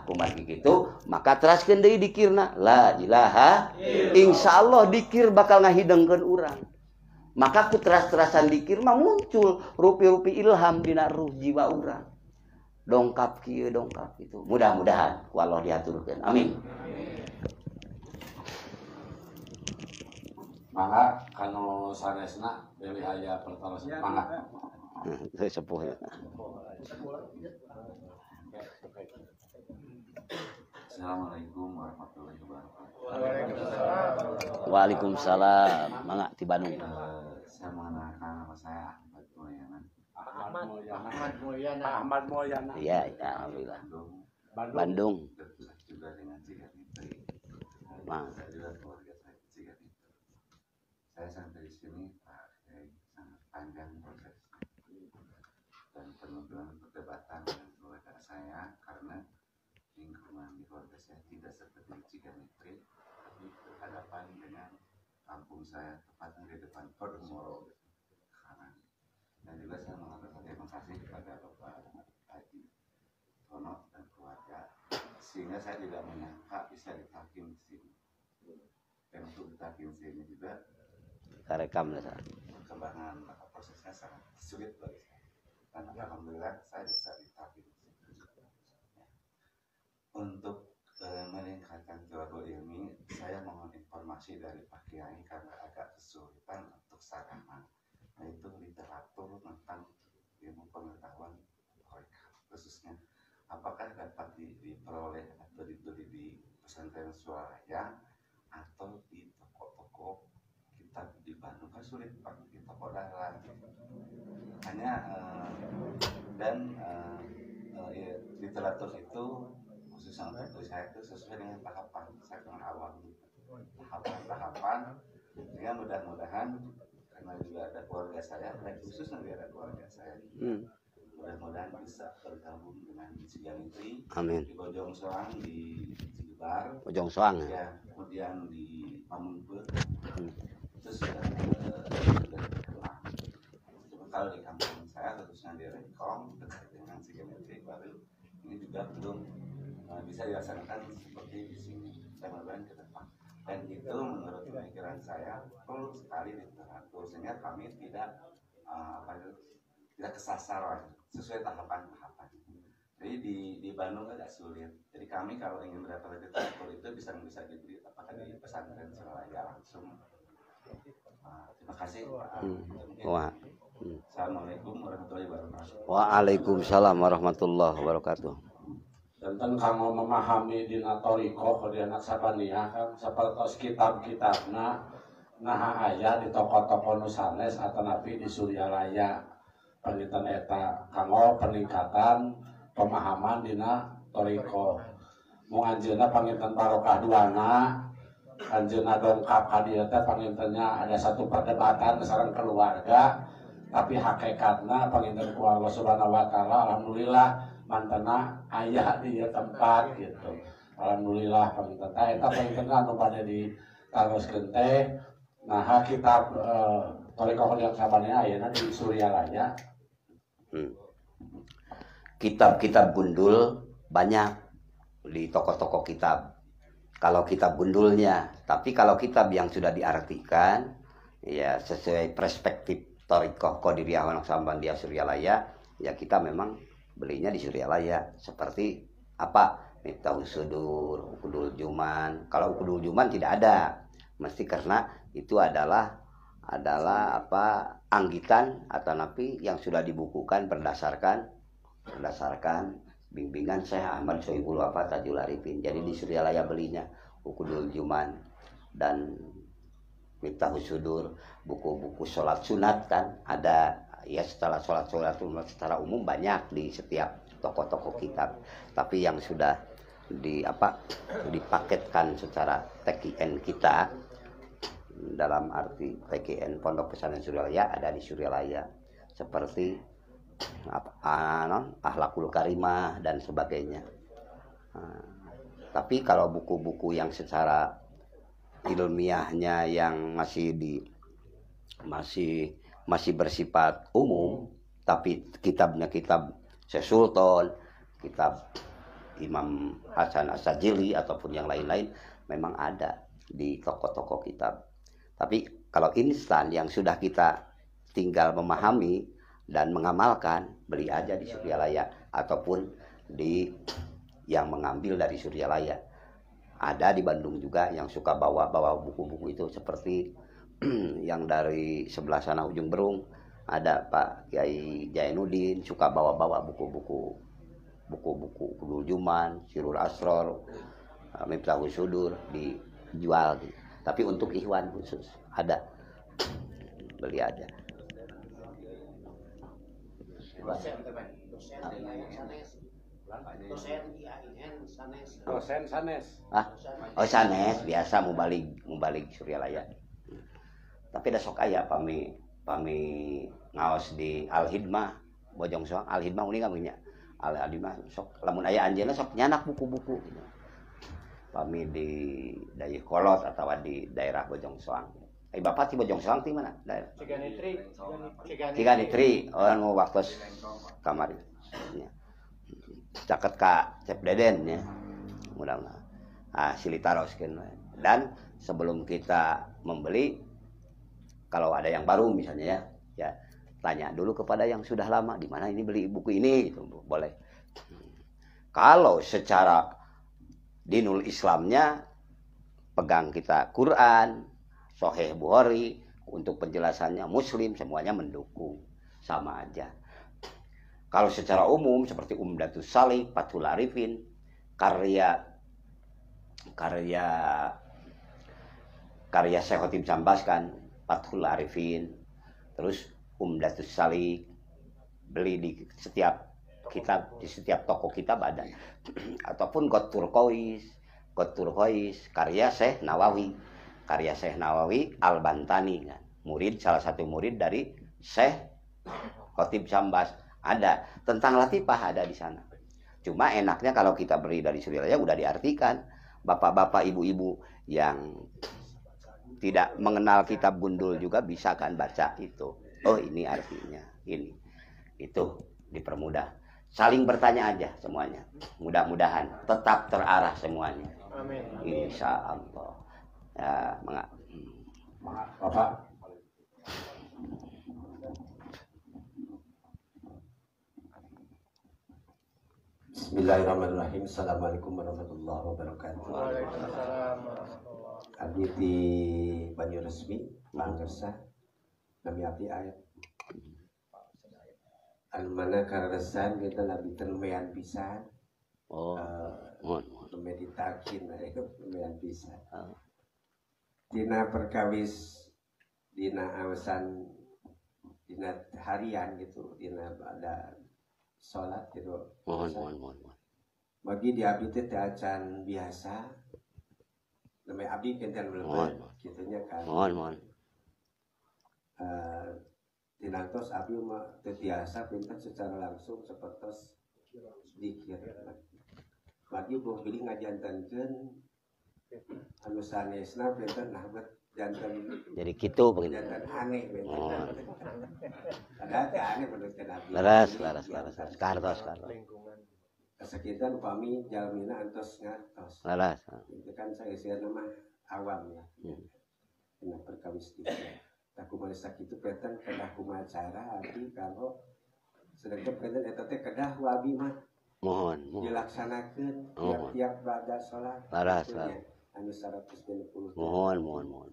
kumargi gitu maka teraskeun deui dikirna la ilaha insyaallah dikir bakal ngahidengkeun urang maka ku teras-terasan dikir mah muncul rupi-rupi ilham dina ruh jiwa urang dongkap kieu dongkap itu mudah-mudahan ku Allah diaturkeun amin mangga kanu sanesna deui aya pertaros mangga sepuh Assalamualaikum warahmatullahi wabarakatuh. Waalaikumsalam. Mangga ti Bandung. Saya mengenalkan nama saya Ahmad Mulyana. Ahmad Mulyana. Iya, alhamdulillah. Bandung. Dekat juga dengan Ciga Fitri. Saya juga keluarga saya Ciga Fitri. Saya sampai di sini sangat panjang prosesnya dan penuh dengan perdebatan dengan keluarga saya karena lingkungan di keluarga saya tidak seperti Ciganitri, tapi berhadapan dengan kampung saya tepatnya di depan Podmoro kanan. Dan juga saya mengaturkan terima kasih kepada Bapak Haji Tono dan keluarga, sehingga saya tidak menyangka bisa ditakim di sini. Dan untuk ditakim di sini juga karekam lah. Perkembangan prosesnya sangat sulit bagi saya. Dan alhamdulillah saya bisa ditakim di sini. Untuk meningkatkan jawaban ilmi, saya mohon informasi dari Pak Kiai karena agak kesulitan untuk sarana, yaitu literatur tentang ilmu pengetahuan mereka, khususnya apakah dapat diperoleh atau dibeli di pesantren Suaraya atau di toko-toko kitab di Bandung. Kan sulit Pak, di toko dalam. Nah hanya dan literatur itu khususnya untuk saya itu sesuai dengan tahapan saya awal tahapan sehingga mudah-mudahan karena juga ada keluarga saya dan khususnya ada keluarga saya mudah-mudahan bisa bergabung dengan Siganitri di Bojong Soang di Cilebar Bojong Soang ya kemudian di Pamengpeuk itu sudah berkembang. Kalau di kampung saya khususnya di Rengkong dekat dengan Siganitri baru ini juga belum bisa dilaksanakan seperti di sini mudah-mudahan ke depan dan itu menurut pemikiran saya perlu sekali literatur sehingga kami tidak tidak kesasar sesuai tahapan-tahapan. Jadi di Bandung agak sulit. Jadi kami kalau ingin mendapatkan literatur itu bisa dibeli apakah di pesantren Suralaya langsung. Terima kasih Pak. Assalamualaikum warahmatullahi wabarakatuh. Waalaikumsalam warahmatullahi wabarakatuh. Tentang kamu memahami dina toriko di anak sabania kan seperti kitab-kitabna nah aya di toko-toko nusanes atau nabi di Suryalaya pangitan eta kamu peningkatan pemahaman dina toriko mau anjeunna pangitan barokah duana anjeunna dongkap ka dieu teh pangintennya ada satu perdebatan sareng keluarga tapi hakikatna panginten ku Allah Subhanahu wa taala alhamdulillah mantena ayah di tempat gitu. Alhamdulillah panginten eta panginten anu pada ditaroskeun teh nah kitab toriko yang sabana ayeuna di Suryalaya. Kitab-kitab gundul banyak di toko-toko kitab. Kalau kitab gundulnya, tapi kalau kitab yang sudah diartikan ya sesuai perspektif toriko Qadiriyah Naksabandia Suryalaya ya kita memang belinya di Suryalaya seperti apa Miftahus Sudur, Ukudul Juman. Kalau Ukudul Juman tidak ada, mesti karena itu adalah apa anggitan atau napi yang sudah dibukukan berdasarkan bimbingan Syekh Ahmad Sohibul Wafa Tajul Arifin. Jadi di Suryalaya belinya Ukudul Juman dan Miftahus Sudur, buku-buku sholat sunat kan ada. Ya setelah sholat secara umum banyak di setiap toko-toko kitab, tapi yang sudah dipaketkan secara TKN kita dalam arti TKN Pondok Pesantren Suryalaya ada di Suryalaya seperti Akhlakul Karimah dan sebagainya. Tapi kalau buku-buku yang secara ilmiahnya yang masih bersifat umum, tapi kitabnya kitab Syekh Sultan, kitab Imam Hasan As-Sajili ataupun yang lain-lain memang ada di toko-toko kitab. Tapi kalau instan yang sudah kita tinggal memahami dan mengamalkan, beli aja di Suryalaya ataupun di yang mengambil dari Suryalaya. Ada di Bandung juga yang suka bawa buku-buku itu seperti yang dari sebelah sana ujung Berung ada Pak Kiai Jainuddin suka bawa buku-buku Ukudul Juman, Sirul Asror, Miftahus Sudur dijual gitu. Tapi untuk ikhwan khusus ada, beli aja. Dosen sanes. Oh sanes biasa mau balik Suryalaya. Tapi ada sok aya pami ngaos di Al Hidmah Bojong Soang. Al Hidmah uning nya Al Hidmah sok lamun aya anjeunna sok nyanak buku-buku gitu. Pami di Dayakolot atau di daerah Bojong Soang. Bapak di Bojong Soang di mana? Daerah Ciganitri. Anu waktu kamari. Ya. Caket ka Cep Deden ya. Mudah-mudahan. Silitaroskeun. Dan sebelum kita membeli kalau ada yang baru misalnya ya tanya dulu kepada yang sudah lama di mana ini beli buku ini gitu, boleh. Kalau secara dinul Islamnya pegang kita Quran, Sahih Bukhari, untuk penjelasannya Muslim semuanya mendukung sama aja. Kalau secara umum seperti Umdatus Salik, Fathul Arifin, karya Syekh Khotib Sambas kan Fathul Arifin, terus Umdatus Salik, beli di setiap kitab, di setiap toko kitab ada. Ataupun Qutturqais karya Syekh Nawawi. Karya Syekh Nawawi Al-Bantani kan. Salah satu murid dari Syekh Khatib Syambas. Ada tentang latifah ada di sana. Cuma enaknya kalau kita beli dari Suryalaya udah diartikan. Bapak-bapak, ibu-ibu yang tidak mengenal kitab gundul juga bisa kan baca itu. Oh ini artinya, ini. Itu dipermudah. Saling bertanya aja semuanya. Mudah-mudahan tetap terarah semuanya. Amin. Insya Allah. Ya, Bapak. Bismillahirrahmanirrahim. Assalamualaikum warahmatullahi wabarakatuh. Waalaikumsalam. Abdi di Banyu Resmi, Manggersa, Nami Abdi ayat. Anu mana karesan kita nabi terlumayan pisan. Oh, Meditakin lumayan pisan. Dina perkawis, dina awasan, dina harian gitu, dina ada sholat gitu. mohon. Bagi di abdi teh acan biasa. Namanya abdi kenten belum gitunya kan. Mohon. Dinantos abdi mah biasa pinter secara langsung seperti dikir. Bagi buah pilih ngajantankeun anu sanesna pinter nah buat jantan. Jadi gitu begitu. Jantan aneh pinter. Mohon. Ada aneh menurut abdi. Laras. Kartos. Kesakitan upami jalmina antos ngantos. Laras. Itu kan saya nama awam ya. Kena perkawis di. Tak kumaha sakitu peten kedah kumaha cara abdi kalau sedangkan peten eta teh kedah wabi mah Mohon. dilaksanakeun tiap-tiap ba'da salat. Laras. Anu 120. Mohon.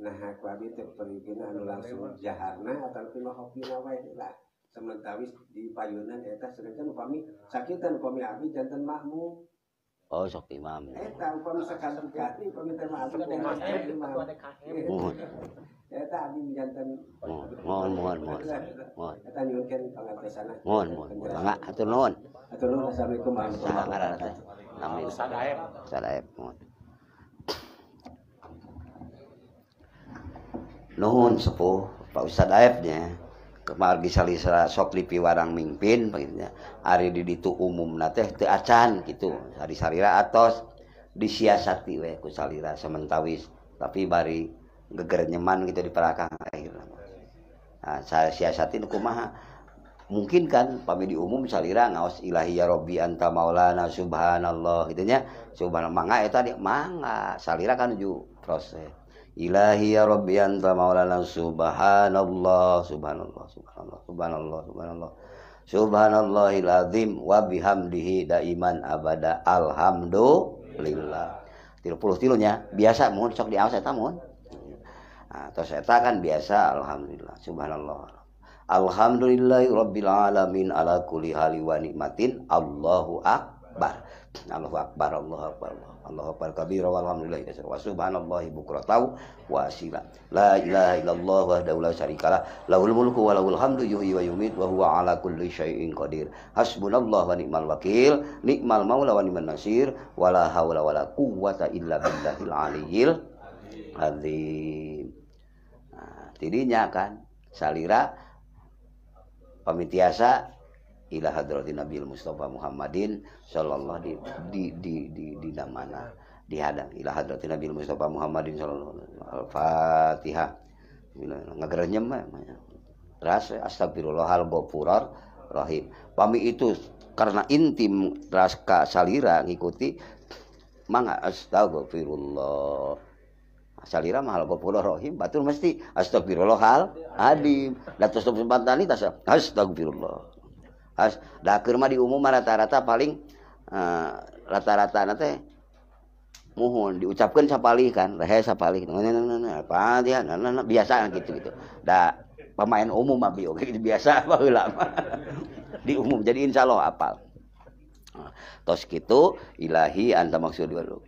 Nah aku abdi teh perigina anu langsung jaharna ataupun hopina wae lah. Sementawis di payunan eta sedangkan upami sakitan upami abdi janten makmum. Oh, sok imam. Eta upami sakadukati upami teh makmum imam. Mohon. Eta abdi janten Mohon. eta nyukeun pangatesanna. Mohon. Mangga atur nuhun. Atur nuhun. Assalamualaikum warahmatullahi Nah, wabarakatuh. ngaran teh. Nami Sadaep. Mohon. Nuhun sepuh Pak Ustaz Daepnya. Kemargi salisa sok lipi warang mimpin begitunya. Ari di ditu umumna teh teu acan gitu. Ari salira atos disiasati we ku salira sementawis. Tapi bari geger nyeman gitu di belakang akhirnya. Nah, saya siasatin kumaha. Mungkin kan pami di umum salira ngaos ilahi ya rabbi anta maulana subhanallah gitu nya. Subhanallah mangga eta mangga salira kan nuju proses. Ilahi ya rabbi anta maulana subhanallah. Subhanallahil azim wa bihamdihi daiman abada alhamdulillah. 33 nya biasa mun sok diaos eta mun. Nah, terus eta kan biasa alhamdulillah subhanallah. Alhamdulillahi rabbil alamin ala kulli hali wa nikmatin Allahu akbar. Allahu akbar kabira walhamdulillahi katsira wa subhanallahi bukratan wa asila. La ilaha illallah wahdahu la syarikalah lahul mulku wa lahul hamdu yuhyi wa yumiit wa huwa ala kulli syai'in qadir. Hasbunallahu wa ni'mal wakil, ni'mal maula wa ni'man nasir, wala haula wala quwwata illa billahil aliyyil azim. Nah, tidinya kan salira pamitiasa ila hadratin Nabil Mustafa Muhammadin sallallahu di mana dihadang ila hadratin Nabil Mustafa Muhammadin sallallahu Al-Fatihah. Ngagerenyem mah ras astagfirullahal ghafurur rahim. Pami itu karena intim ras ka salira ngikuti mangga astagfirullah. Salira mahal ghafurur rahim batur mesti astagfirullahal adim. Da tos sempatani tas astagfirullah. Da keur mah di umum rata-rata paling rata-rata teh muhun diucapkeun sapalih kan rehe sapalih Fatihah biasa gitu da pemain umum mah biasa baheula di umum jadi insyaallah apal tos kitu ilahi anta maksud dulu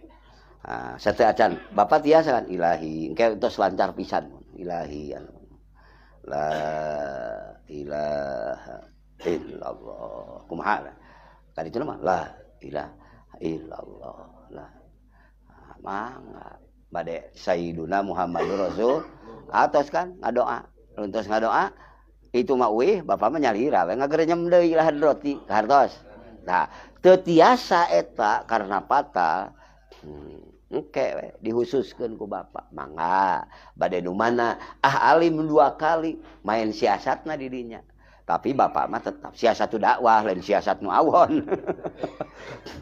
sateu acan bapak tiasa kan ilahi engke tos lancar pisan ilahi la ilaha illallah. Kumaha? Kan itu mah la ilaha illallah. La mangga bade sayyiduna Muhammadur Rasul atos kan ngadoa. Terus ngadoa itu mah weh bapak mah nyalira we ngagerenyem deui lah roti kartos. Nah, teu tiasa eta karena patah. Engke dihususkeun ku bapak. Mangga bade nu mana alim 2 kali main siasatna di dinya. Tapi bapak mah tetap siasatu dakwah lain siasat nu awon.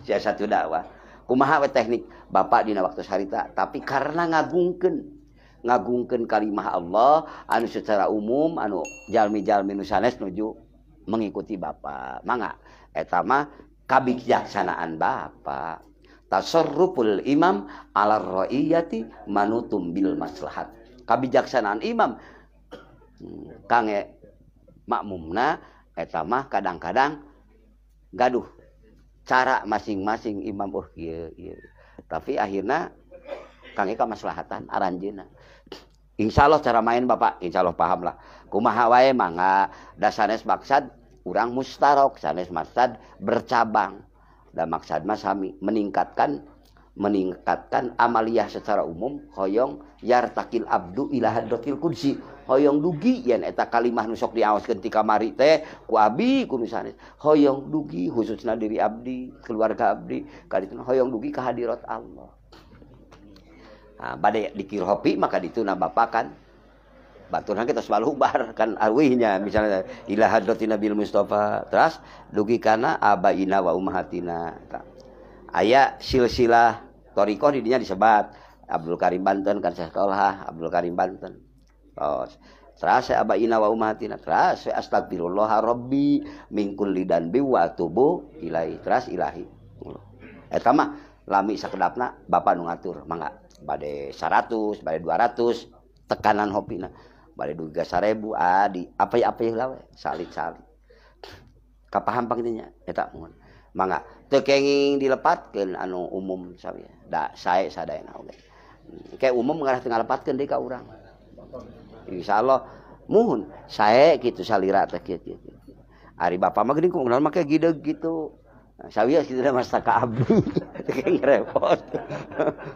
Siasatu dakwah. Kumaha we teknik bapak dina waktu harita tapi karena ngagungkeun kalimah Allah anu secara umum anu jalmi-jalmi nu sanes nuju mengikuti bapak. Mangga eta mah kabijaksanaan bapak. Tasarruful imam ala ra'iyati manutum bil maslahat. Kabijaksanaan imam kange makmumna eta mah kadang-kadang gaduh cara masing-masing imam kieu. Tapi akhirna kange kamaslahatan aranjeuna. Insyaallah cara main bapak insyaallah paham lah. Kumaha wae mangga da sanes maksad urang mustarok sanes maksad bercabang. Dan maksud mas sami meningkatkan amaliyah secara umum hoyong yartakil abdu ila hadratil qudsi hoyong dugi yen eta kalimah nu sok diaoskeun ti kamari teh ku abi ku misanes hoyong dugi khususna diri abdi keluarga abdi kadituna hoyong dugi ka hadirat Allah. Nah, bade dikir hopi maka dituna bapak kan baturna kita selalu bar kan arwihnya misalnya ila hadratin nabil mustafa terus dugi kana abaina wa ummahatina aya silsilah thariqah di dinya disebat Abdul Karim Banten kan sekolah Abdul Karim Banten terus abaina wa ummahatina terus astagfirullah rabbi min kulli danbi wa tubu ilahi terus ilahi eta mah lami sakedapna bapak nu ngatur mangga bade 100 bade 200 tekanan hopina bade dugi 1000 adi apa lah salit kapaham pangdinya eta mun mangga teu kenging dilepatkeun anu umum sawi da sae sadayana oge kayak umum ngarah teu ngalepatkeun deui ka urang insyaallah muhun sae kitu salira teh kieu ari bapak mah geuning kumaha make gideg gitu sawiya kitu mastaka abdi teu repot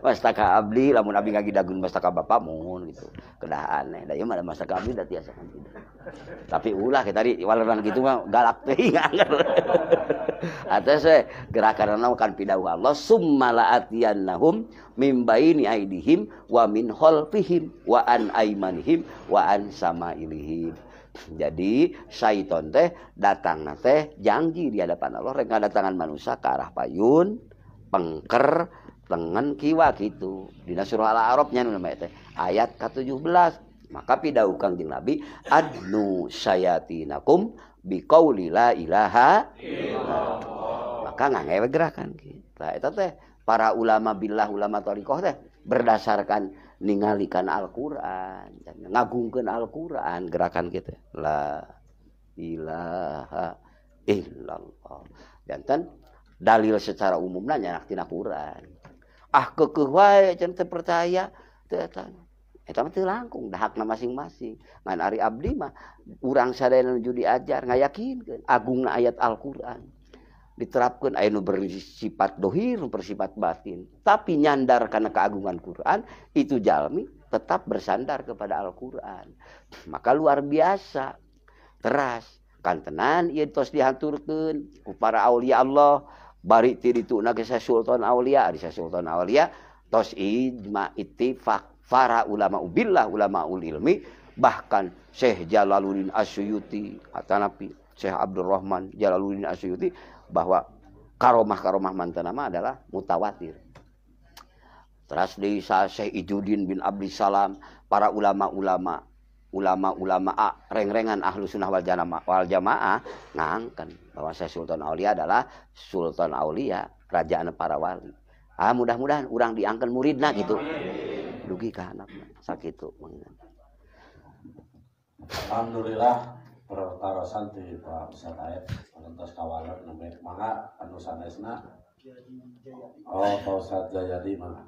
mastaka abdi lamun abdi ngagidagun mastaka bapak muhun gitu kedahaan da ieu mah mastaka abdi da tiasa kan tapi ulah kita tadi walaran gitu mah galak teh nganger atas gerakanna kan pidawuh Allah summa la'atiyannahum min baini aidihim wa min khalfihim wa an aimanihim wa an samailihim. Jadi syaiton teh datangna teh janji di hadapan Allah rek ngadatangan manusia ke arah payun pengker tengen kiwa gitu dina surah Al-A'raf nya nama teh ayat ke-17 maka pidawuh Kangjeng Nabi adnu sayatinakum biqauli la ilaha illallah maka ngangewe gerakan kita eta teh para ulama billah ulama thariqah teh berdasarkan ninggalikan Al-Quran ngagungkeun Al-Quran gerakan kita la ilaha illallah janten dalil secara umumna nyanak tina Quran keukeuh wae can teu percaya teu eta mah teu langkung dahakna masing-masing ngan ari abdi mah urang sadaya nuju diajar ngayakinkeun agungna ayat Al-Quran diterapkan aya nu bersifat dohir nu bersifat batin tapi nyandar karena keagungan Quran itu jalmi tetap bersandar kepada Al-Quran maka luar biasa teras kantenan ieu tos dihaturkeun ku para aulia Allah bari ti dituna ke sultan aulia ari sultan aulia tos ijma ittifaq para ulama ubillah ulama ul ilmi bahkan Syekh Jalaluddin Asyuyuti atanapi Syekh Abdurrahman Jalaluddin Asyuyuti bahwa karomah mantan nama adalah mutawatir. Terus di Syekh Ijuddin bin Abdul Salam, para ulama-ulama reng-rengan ahlu sunnah wal jamaah ngangkan bahwa Syekh Sultan Aulia adalah Sultan Aulia, kerajaan para wali. Mudah-mudahan urang diangkat muridna gitu. Dugi ka anakna sakitu. Alhamdulillah pertarosan di Pak Ustaz Aep menentos kawalan nembe mangga anu sanesna Pak Ustaz Jayadi mangga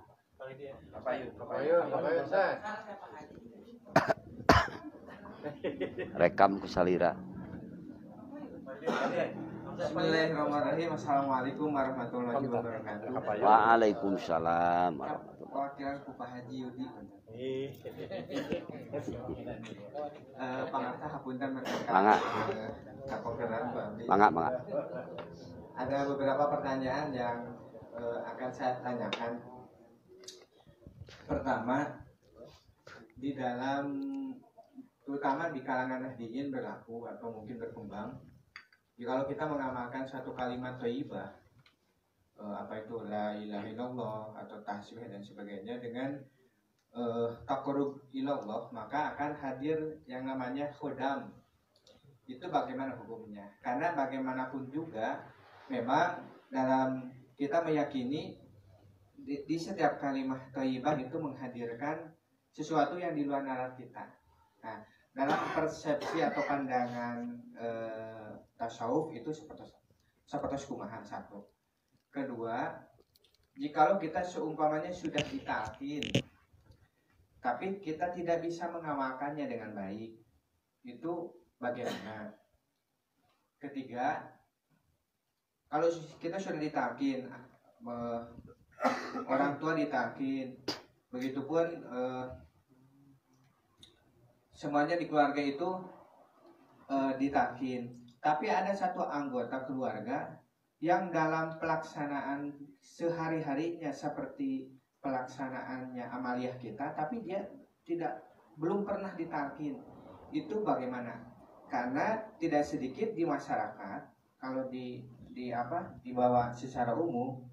rekam ku salira Bismillahirrahmanirrahim. Assalamualaikum warahmatullahi wabarakatuh. Waalaikumsalam warahmatullahi. Perwakilan Pak Haji Yudi. Pangarta hapunten mereka. Mangga. Ada beberapa pertanyaan yang akan saya tanyakan. Pertama, di dalam terutama di kalangan nahdiyin berlaku atau mungkin berkembang. Kalau kita mengamalkan satu kalimat thayyibah, apa itu la ilaha illallah atau tasbih dan sebagainya dengan taqarrub ilallah, maka akan hadir yang namanya khodam. Itu bagaimana hukumnya? Karena bagaimanapun juga memang dalam kita meyakini di setiap kalimat thayyibah itu menghadirkan sesuatu yang di luar nalar kita. Nah, dalam persepsi atau pandangan tasawuf itu seperti kumaha satu. Kedua, jikalau kita seumpamanya sudah ditalkin, tapi kita tidak bisa mengamalkannya dengan baik, itu bagaimana? Ketiga, kalau kita sudah ditalkin, orang tua ditalkin, begitupun semuanya di keluarga itu ditalkin. Tapi ada satu anggota keluarga yang dalam pelaksanaan sehari-harinya seperti pelaksanaannya amaliyah kita, tapi dia belum pernah ditalkin. Itu bagaimana? Karena tidak sedikit di masyarakat kalau dibawa secara umum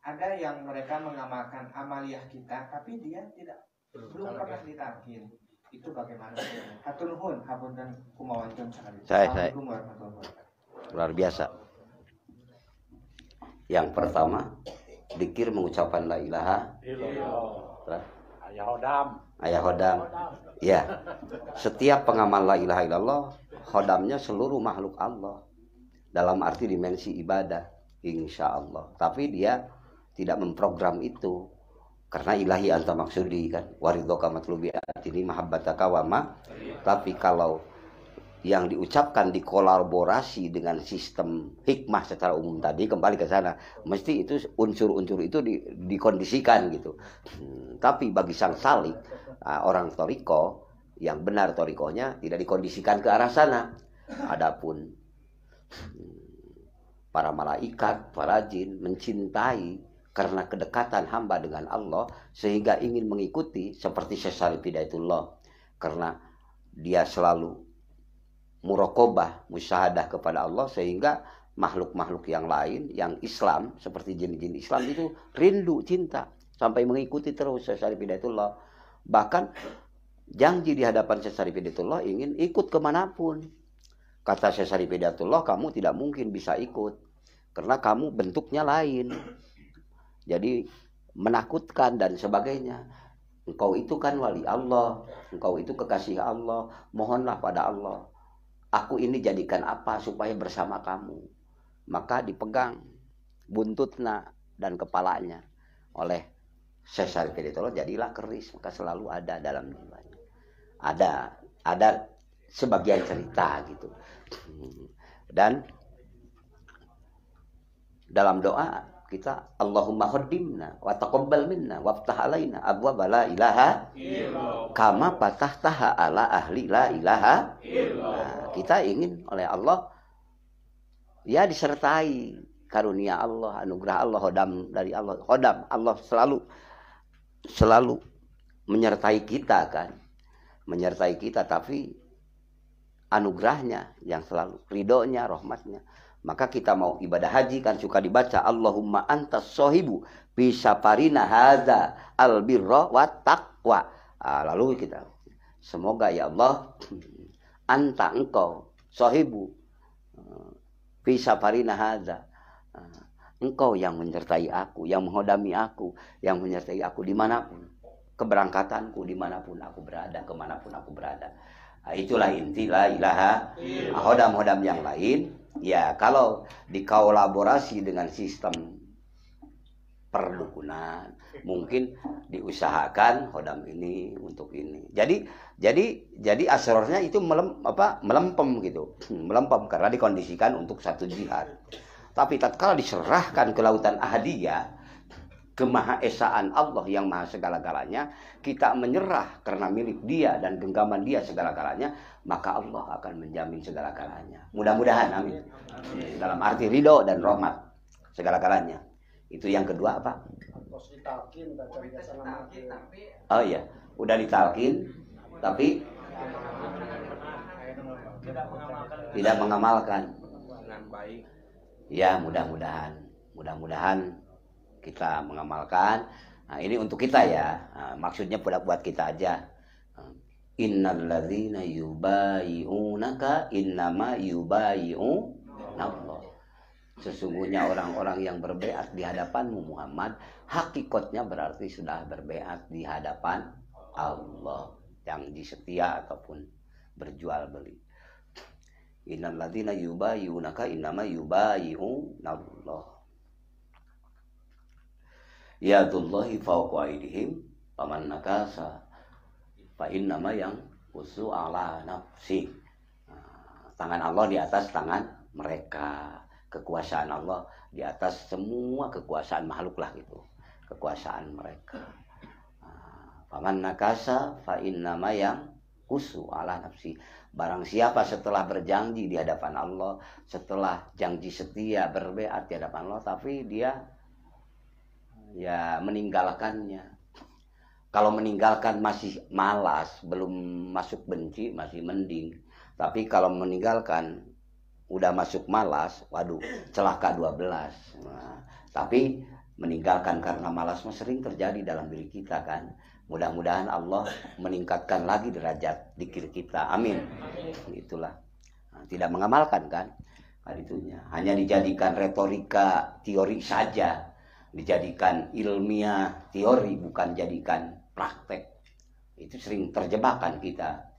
ada yang mereka mengamalkan amaliyah kita, tapi dia belum pernah ditalkin. Itu bagaimana? Hatur nuhun, hapunten kumawanten sakali. Assalamualaikum warahmatullahi wabarakatuh. Luar biasa. Yang pertama, dzikir mengucapkan la ilaha illallah. Ayah hodam. Ya. Setiap pengamal la ilaha illallah, hodamnya seluruh makhluk Allah. Dalam arti dimensi ibadah, insya Allah. Tapi dia tidak memprogram itu. Karena ilahi anta maksudi kan, waridhoka matlubi atini mahabbataka wama. Tapi kalau yang diucapkan dikolaborasi dengan sistem hikmah secara umum tadi, kembali ke sana, mesti itu unsur-unsur itu dikondisikan gitu. Tapi bagi sang salik, orang toriko yang benar torikonya tidak dikondisikan ke arah sana. Adapun para malaikat, para jin mencintai karena kedekatan hamba dengan Allah sehingga ingin mengikuti seperti Syekh Hidayatullah, karena dia selalu muraqabah, musyahadah kepada Allah, sehingga makhluk-makhluk yang lain yang Islam seperti jin-jin Islam itu rindu, cinta sampai mengikuti terus Syekh Hidayatullah. Bahkan janji di hadapan Syekh Hidayatullah ingin ikut kemanapun. Kata Syekh Hidayatullah, kamu tidak mungkin bisa ikut karena kamu bentuknya lain. Jadi menakutkan dan sebagainya. Engkau itu kan wali Allah, engkau itu kekasih Allah, mohonlah pada Allah, aku ini jadikan apa supaya bersama kamu. Maka dipegang buntutnya dan kepalanya oleh Syekh Syarif Hidayatullah, jadilah keris, maka selalu ada dalam jiwanya. Ada sebagian cerita gitu. Dan dalam doa kita Allahumma khaddimna wa taqabbal minna waftah alaina abwaaba la ilaha illallah kama fatahtaha ala ahli la ilaha illallah. Kita ingin oleh Allah ya disertai karunia Allah, anugerah Allah, hodam dari Allah. Hodam Allah selalu menyertai kita kan. Menyertai kita, tapi anugerahnya yang selalu, ridhonya, rahmatnya. Maka kita mau ibadah haji kan suka dibaca Allahumma antas sohibu bisafarina hadza albirra wa taqwa. Lalu kita semoga ya Allah anta engkau sohibu bisafarina hadza, engkau yang menyertai aku, yang menghodami aku, yang menyertai aku dimanapun keberangkatanku, dimanapun aku berada, kemanapun aku berada. Itulah inti la ilaha. Hodam-hodam yang lain ya kalau dikolaborasi dengan sistem perdukunan, mungkin diusahakan hodam ini untuk ini. Jadi asrornya itu melempem gitu, melempem karena dikondisikan untuk satu jihad. Tapi tatkala diserahkan ke lautan ahadiyah, ke Maha Esaan Allah yang Maha segala-galanya, kita menyerah karena milik Dia dan genggaman Dia segala-galanya, maka Allah akan menjamin segala-galanya. Mudah-mudahan, amin. Dalam arti ridho dan rahmat segala-galanya. Itu yang kedua apa? Oh iya, udah ditalkin, tapi tidak mengamalkan. Ya, mudah-mudahan kita mengamalkan. Nah, ini untuk kita ya. Nah, maksudnya buat kita aja. Innalladzina yubayi'unaka innama yubayi'unallah. Sesungguhnya orang-orang yang berbeat di hadapanmu Muhammad, hakikatnya berarti sudah berbeat di hadapan Allah, yang setia ataupun berjual beli. Innalladzina yubayi'unaka innama yubayi'unallah. Yadullahi fawqa aydihim faman nakasa fa innama yang usu ala nafsi. Tangan Allah di atas tangan mereka. Kekuasaan Allah di atas semua kekuasaan makhluk lah gitu. Kekuasaan mereka. Faman nakasa fa innama yang usu ala nafsi. Barang siapa setelah berjanji di hadapan Allah, setelah janji setia berbeat di hadapan Allah, tapi dia ya meninggalkannya. Kalau meninggalkan masih malas, belum masuk benci, masih mending. Tapi kalau meninggalkan udah masuk malas, waduh, celaka 12. Nah, tapi meninggalkan karena malas sering terjadi dalam diri kita kan. Mudah-mudahan Allah meningkatkan lagi derajat dzikir kita. Amin. Itulah. Nah, tidak mengamalkan kan? Itunya. Hanya dijadikan retorika teori saja. Dijadikan ilmiah teori, bukan jadikan praktek. Itu sering terjebakkan kita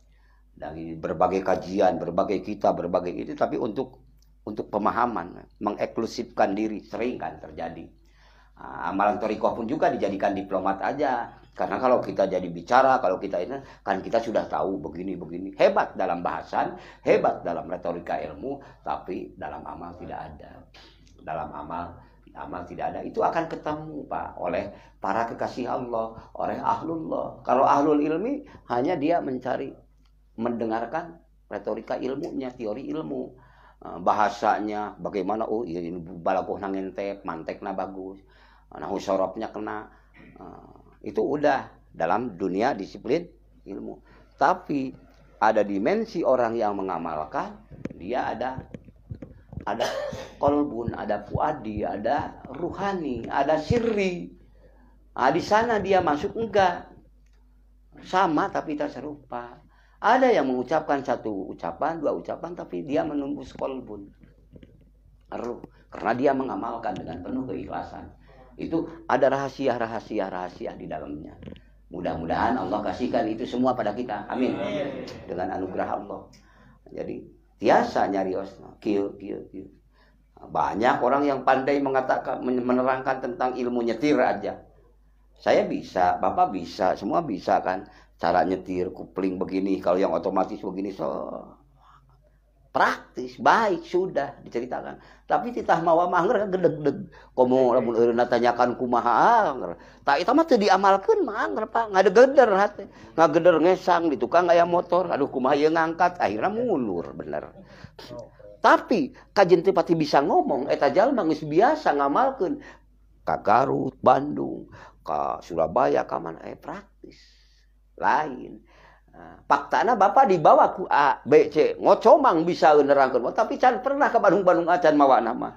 dari berbagai kajian, berbagai kitab, berbagai itu, tapi untuk pemahaman, mengeklusifkan diri sering kan terjadi. Amalan thariqah pun juga dijadikan diplomat aja, karena kalau kita jadi bicara, kalau kita ini kan kita sudah tahu begini, hebat dalam bahasan, hebat dalam retorika ilmu, tapi dalam amal tidak ada. Dalam amal tidak ada. Itu akan ketemu Pak oleh para kekasih Allah, oleh ahlullah. Kalau ahlul ilmi hanya dia mencari, mendengarkan retorika ilmunya, teori ilmu, bahasanya bagaimana, oh ini balagoh nangentep, mantekna bagus, nah sorobnya kena, itu udah dalam dunia disiplin ilmu. Tapi ada dimensi orang yang mengamalkan, dia ada kolbun, ada fuadi, ada ruhani, ada sirri. Nah, di sana dia masuk enggak sama tapi tak serupa. Ada yang mengucapkan satu ucapan, dua ucapan, tapi dia menembus kolbun, karena dia mengamalkan dengan penuh keikhlasan. Itu ada rahasia di dalamnya. Mudah-mudahan Allah kasihkan itu semua pada kita. Amin. Dengan anugerah Allah. Jadi biasa nyarios, kieu. Banyak orang yang pandai mengatakan, menerangkan tentang ilmu nyetir aja. Saya bisa, Bapak bisa, semua bisa kan. Cara nyetir, kupling begini, kalau yang otomatis begini, so praktis, baik, sudah diceritakan. Tapi titah mawa mangger kan gedeg-deg. Komo lamun eureuna tanyakan kumaha anger. Tak eta mah teu diamalkeun mah anger Pak, ngadegeder hate. Ngageder ngesang di tukang aya motor, aduh kumaha ieu ngangkat, akhirnya mundur bener. Tapi kajen teh pati bisa ngomong, eta jalma geus biasa ngamalkeun ka Garut, Bandung, ka Surabaya, ka mana praktis. Lain. Faktana Bapak dibawa ku A, B, C, ngocomang bisa nerangkeun, tapi can pernah ke Bandung acan mawa nama.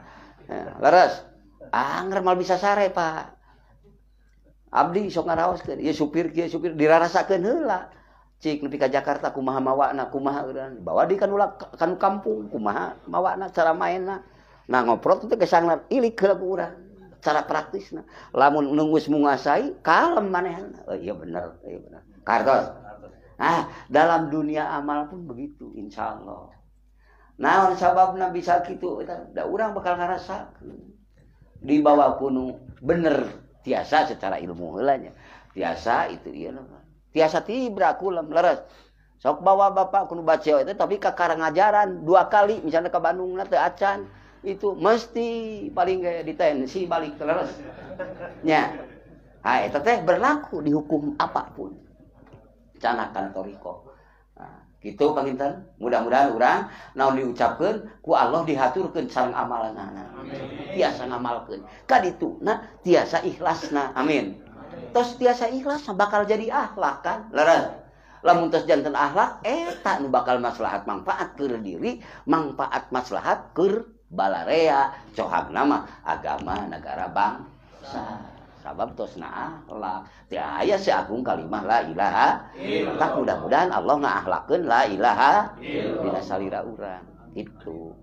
Laras, anger mal bisa sare Pak. Abdi sok ngaraoskeun, ieu supir kieu supir dirarasakeun heula. Cik nepi ka Jakarta kumaha mawana, kumaha urang. Bawa di kan kampung, kumaha mawana cara mainna. Nah ngoprot teh gesangna ilik heula ku urang. Cara praktisna. Lamun nunggus menguasai, kalem manehna. Oh iya bener, Kartos. Nah, dalam dunia amal pun begitu, insya Allah. Nah, sababna bisa gitu, da urang bakal ngarasakeun. Di bawah kuno bener tiasa secara ilmu heulanya. Tiasa itu ieu nama. Tiasa tibra kulam leres. Sok bawa bapak kudu baca itu tapi ka ngajaran 2 kali misalnya ke Bandung teu acan itu mesti paling ge ditensi balik leres. Nya. Eta teh berlaku di hukum apapun. Canakan toriko. Nah, gitu panginten. Mudah-mudahan urang naon diucapkeun ku Allah dihaturkeun sareng amalanna. Tiasa ngamalkeun. Ka dituna tiasa ikhlasna. Amin. Tos tiasa ikhlas bakal jadi akhlak kan? Leres. Lamun tos janten akhlak eta nu bakal maslahat manfaat keur diri, manfaat maslahat keur balarea, cohagna mah agama, negara, bangsa. Sabab tosna akhlak. Teu aya seagung kalimah la ilaha illallah. Tak mudah-mudahan Allah ngaahlakeun la ilaha dina salira urang. Gitu.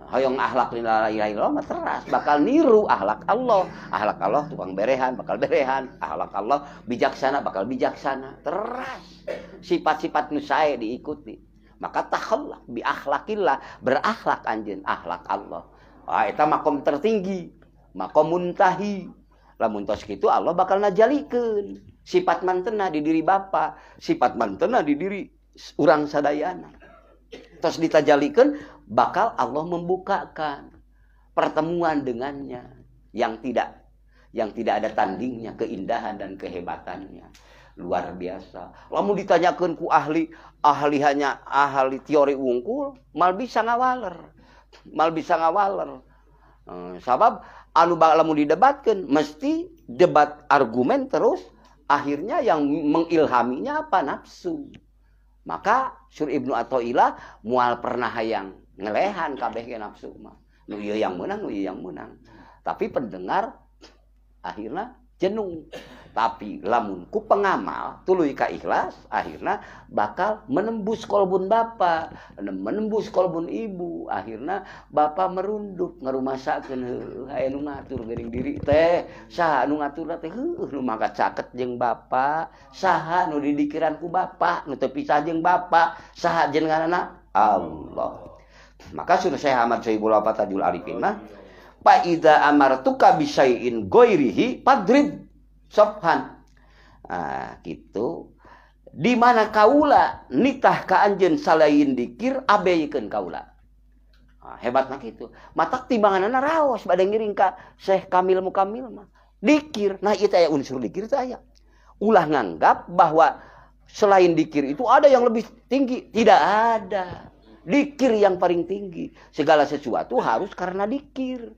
Hoyong akhlak la ilaha illallah mah teras bakal niru akhlak Allah. Akhlak Allah tukang berehan bakal berehan. Akhlak Allah bijaksana bakal bijaksana. Teras. Sifat-sifat nu sae diikuti. Maka takhallaq bi akhlaqillah, berakhlak anjeun akhlak Allah. Wah eta makom tertinggi, makom muntahi. Lamun tos kitu Allah bakal najalikeun sifat mantena di diri bapa, sifat mantena di diri urang sadayana. Tos ditajalikeun bakal Allah membukakan pertemuan dengannya yang tidak ada tandingnya keindahan dan kehebatannya. Luar biasa. Lamun ditanyakeun ku ahli hanya ahli teori wungkul, mal bisa ngawaler. Sabab anu lamun didebatkeun mesti debat argumen terus akhirnya yang mengilhaminya apa nafsu. Maka Sur Ibnu Athaillah moal pernah hayang ngelehan kabeh ge nafsu mah. Nu ieu yang menang. Tapi pendengar akhirnya jenuh. Tapi lamun ku pengamal tuluy ka ikhlas akhirna bakal menembus kolbun bapa, menembus kolbun ibu. Akhirna bapa merunduk ngarumasakeun heuh aya nu ngatur geuning diri teh. Saha nu ngaturna teh heuh nu mangkat caket jeung bapa, saha nu didikiran ku bapa, nu teu pisah jeung bapa, saha jenenganna Allah. Maka suruh Syekh Ahmad Syaibul Fatajul Arifin mah fa idza amartuka bi syai'in ghairihi fadrib sofhan. Gitu. Di mana kaula nitah ka anjeun salain dikir abeikeun kaula. Hebatna kitu. Matak timbanganna raos bade ngiring ka Syekh Kamil Mukamil mah. Dikir. Nah ieu aya unsur dikir teh aya. Ulah nganggap bahwa selain dikir itu ada yang lebih tinggi. Tidak ada. Dikir yang paling tinggi. Segala sesuatu harus karena dikir.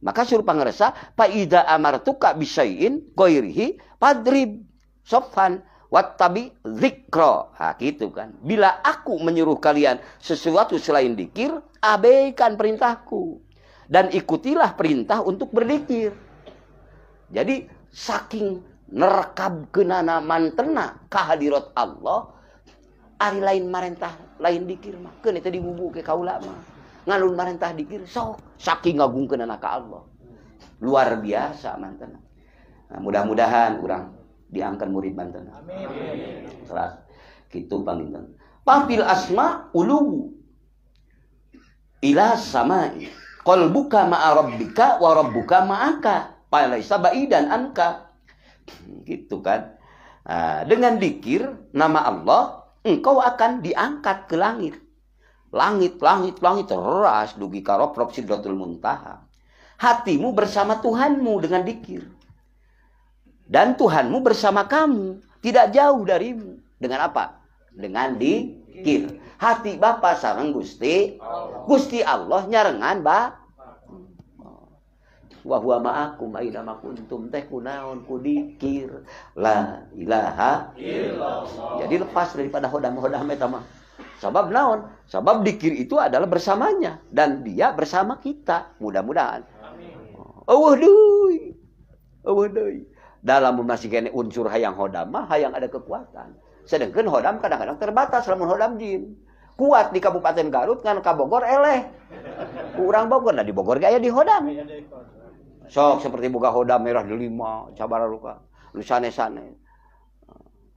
Maka suruh pangersa, fa idza amartuka bisyai'in ghairihi fadrib sofhan wattabi dzikra. Gitu kan. Bila aku menyuruh kalian sesuatu selain dikir, abaikan perintahku dan ikutilah perintah untuk berzikir. Jadi saking nerekabkeunana mantena ka hadirat Allah, ari lain marentah lain dikir mah keun eta dibubu ke kaula mah. Ngalun marentah dikir sok saking ngagungkeunana ka Allah. Luar biasa mantena. Nah, mudah-mudahan urang diangkat murid mantena. Amin. Teras kitu panginten. Pafil asma ulu ila samai. Qalbuka ma'a rabbika wa rabbuka ma'aka. Falaisa ba'idan anka. Gitu kan. Nah, dengan dikir nama Allah engkau akan diangkat ke langit. Langit teras dugi ka Rabb Sidratul Muntaha. Hatimu bersama Tuhanmu dengan dikir. Dan Tuhanmu bersama kamu, tidak jauh darimu. Dengan apa? Dengan dikir. Hati Bapa sareng Gusti Allah. Gusti Allah nyarengan wa huwa ma'akum aina ma kuntum teh kunaon ku dikir la ilaha illallah. Jadi lepas daripada hodam-hodam eta mah. Sabab naon? Sabab dikir itu adalah bersamanya dan dia bersama kita. Mudah-mudahan. Eueuh deui. Dalam masih kene unsur hayang hodam mah hayang ada kekuatan. Sedangkan hodam kadang-kadang terbatas lamun hodam jin. Kuat di Kabupaten Garut kan ka Bogor eleh. Kurang Bogor nah di Bogor ge aya di hodam. Sok seperti boga hodam merah delima, cabararuka, nu sane-sane.